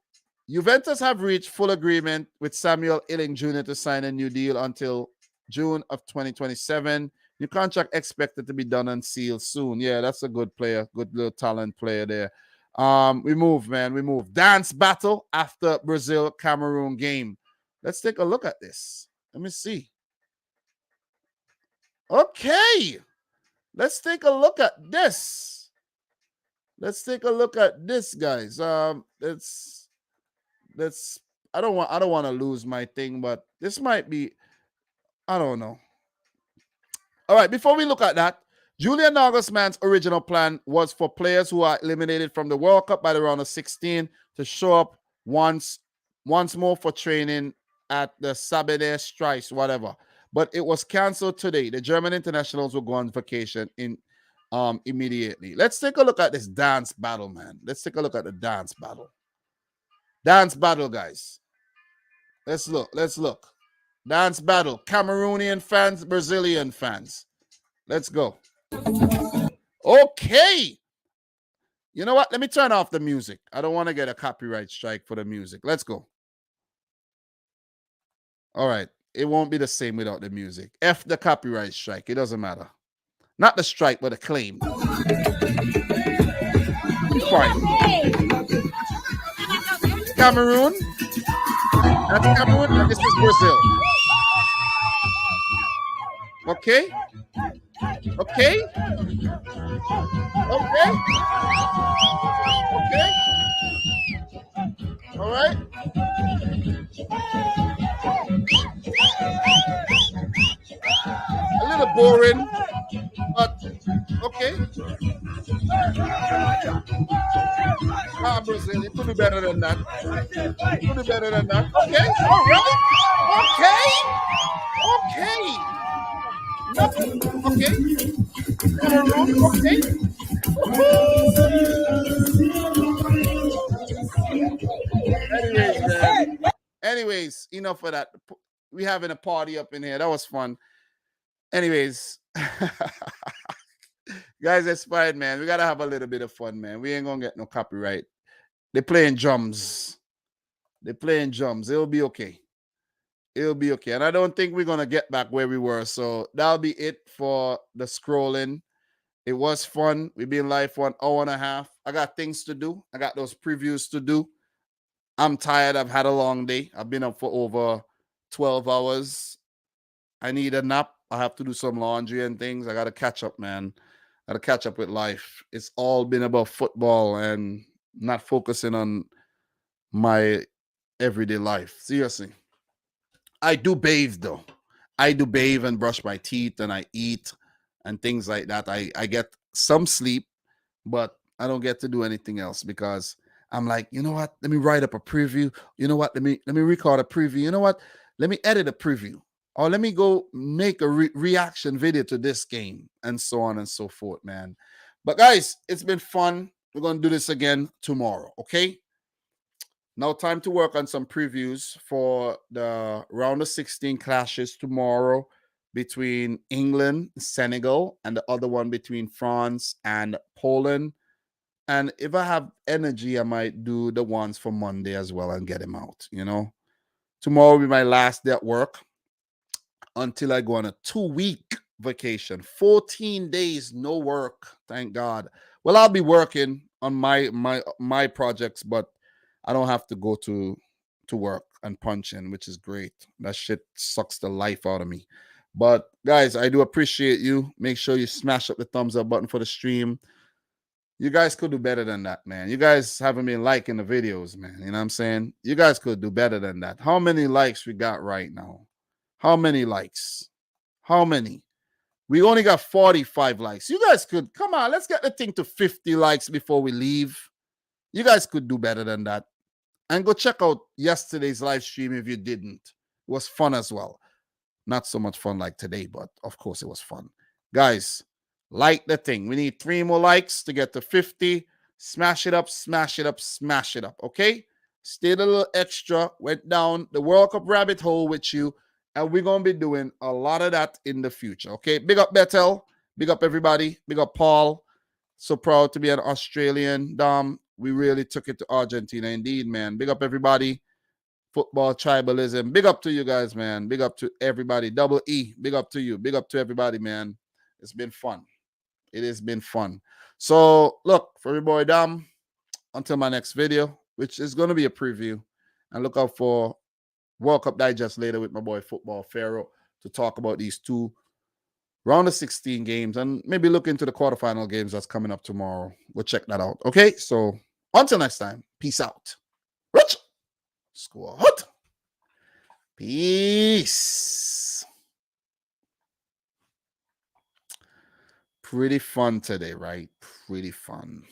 Juventus have reached full agreement with Samuel Illing Jr. to sign a new deal until June of 2027. New contract expected to be done and sealed soon. Yeah, that's a good player, good little talent player there. We move, man. We move. Dance battle after Brazil-Cameroon game. Let's take a look at this. Let me see. Okay. Let's take a look at this. Let's take a look at this, guys. Let's I don't want to lose my thing, but this might be, I don't know. All right, before we look at that, Julian Nagelsmann's original plan was for players who are eliminated from the World Cup by the round of 16 to show up once more for training at the Sabine Strikes, whatever. But it was canceled today. The German internationals will go on vacation immediately. Let's take a look at this dance battle, man. Let's take a look at the dance battle. Dance battle, guys. Let's look. Let's look. Dance battle. Cameroonian fans, Brazilian fans. Let's go. Okay. You know what? Let me turn off the music. I don't want to get a copyright strike for the music. Let's go. All right. It won't be the same without the music. F the copyright strike. It doesn't matter. Not the strike, but the claim. Fine. Cameroon. That's Cameroon, and this is Brazil. Okay? Okay? Okay? Okay? All right? A little boring, but okay. Brazil, you could do better than that. You could do better than that. Okay, all right. Okay. Okay. Okay. Anyways, enough of that. We having a party up in here. That was fun. Anyways, guys, expired, man. We gotta have a little bit of fun, man. We ain't gonna get no copyright. They're playing drums. It'll be okay. It'll be okay. And I don't think we're gonna get back where we were. So that'll be it for the scrolling. It was fun. We've been live for an hour and a half. I got things to do. I got those previews to do. I'm tired. I've had a long day. I've been up for over 12 hours. I need a nap. I have to do some laundry and things. I got to catch up, man. I got to catch up with life. It's all been about football and not focusing on my everyday life. Seriously. I do bathe, though. I do bathe and brush my teeth and I eat and things like that. I get some sleep, but I don't get to do anything else because I'm like, you know what? Let me write up a preview. You know what? Let me record a preview. You know what? Let me edit a preview. Or let me go make a reaction video to this game and so on and so forth, man. But guys, it's been fun. We're going to do this again tomorrow, okay? Now time to work on some previews for the round of 16 clashes tomorrow between England, Senegal, and the other one between France and Poland. And if I have energy, I might do the ones for Monday as well and get them out, you know. Tomorrow will be my last day at work until I go on a 2-week vacation. 14 days, no work, thank God. Well, I'll be working on my projects, but I don't have to go to work and punch in, which is great. That shit sucks the life out of me. But guys, I do appreciate you. Make sure you smash up the thumbs up button for the stream. You guys could do better than that, man. You guys haven't been liking the videos, man. You know what I'm saying? You guys could do better than that. How many likes we got right now? How many likes? How many? We only got 45 likes. You guys could, come on, let's get the thing to 50 likes before we leave. You guys could do better than that. And go check out yesterday's live stream if you didn't. It was fun as well. Not so much fun like today, but of course it was fun. Guys, like the thing. We need 3 more likes to get to 50. Smash it up, smash it up, smash it up, okay? Stayed a little extra, went down the World Cup rabbit hole with you, and we're going to be doing a lot of that in the future, okay? Big up Bethel. Big up everybody. Big up Paul. So proud to be an Australian. Dom, we really took it to Argentina indeed, man. Big up everybody. Football tribalism. Big up to you guys, man. Big up to everybody. Double E. Big up to you. Big up to everybody, man. It's been fun. It has been fun. So look, for your boy Dom, until my next video, which is going to be a preview, and look out for World Cup Digest later with my boy Football Pharaoh to talk about these two round of 16 games and maybe look into the quarterfinal games that's coming up tomorrow. We'll check that out. Okay, so until next time, peace out. Rich Squad. Peace. Pretty fun today, right? Pretty fun.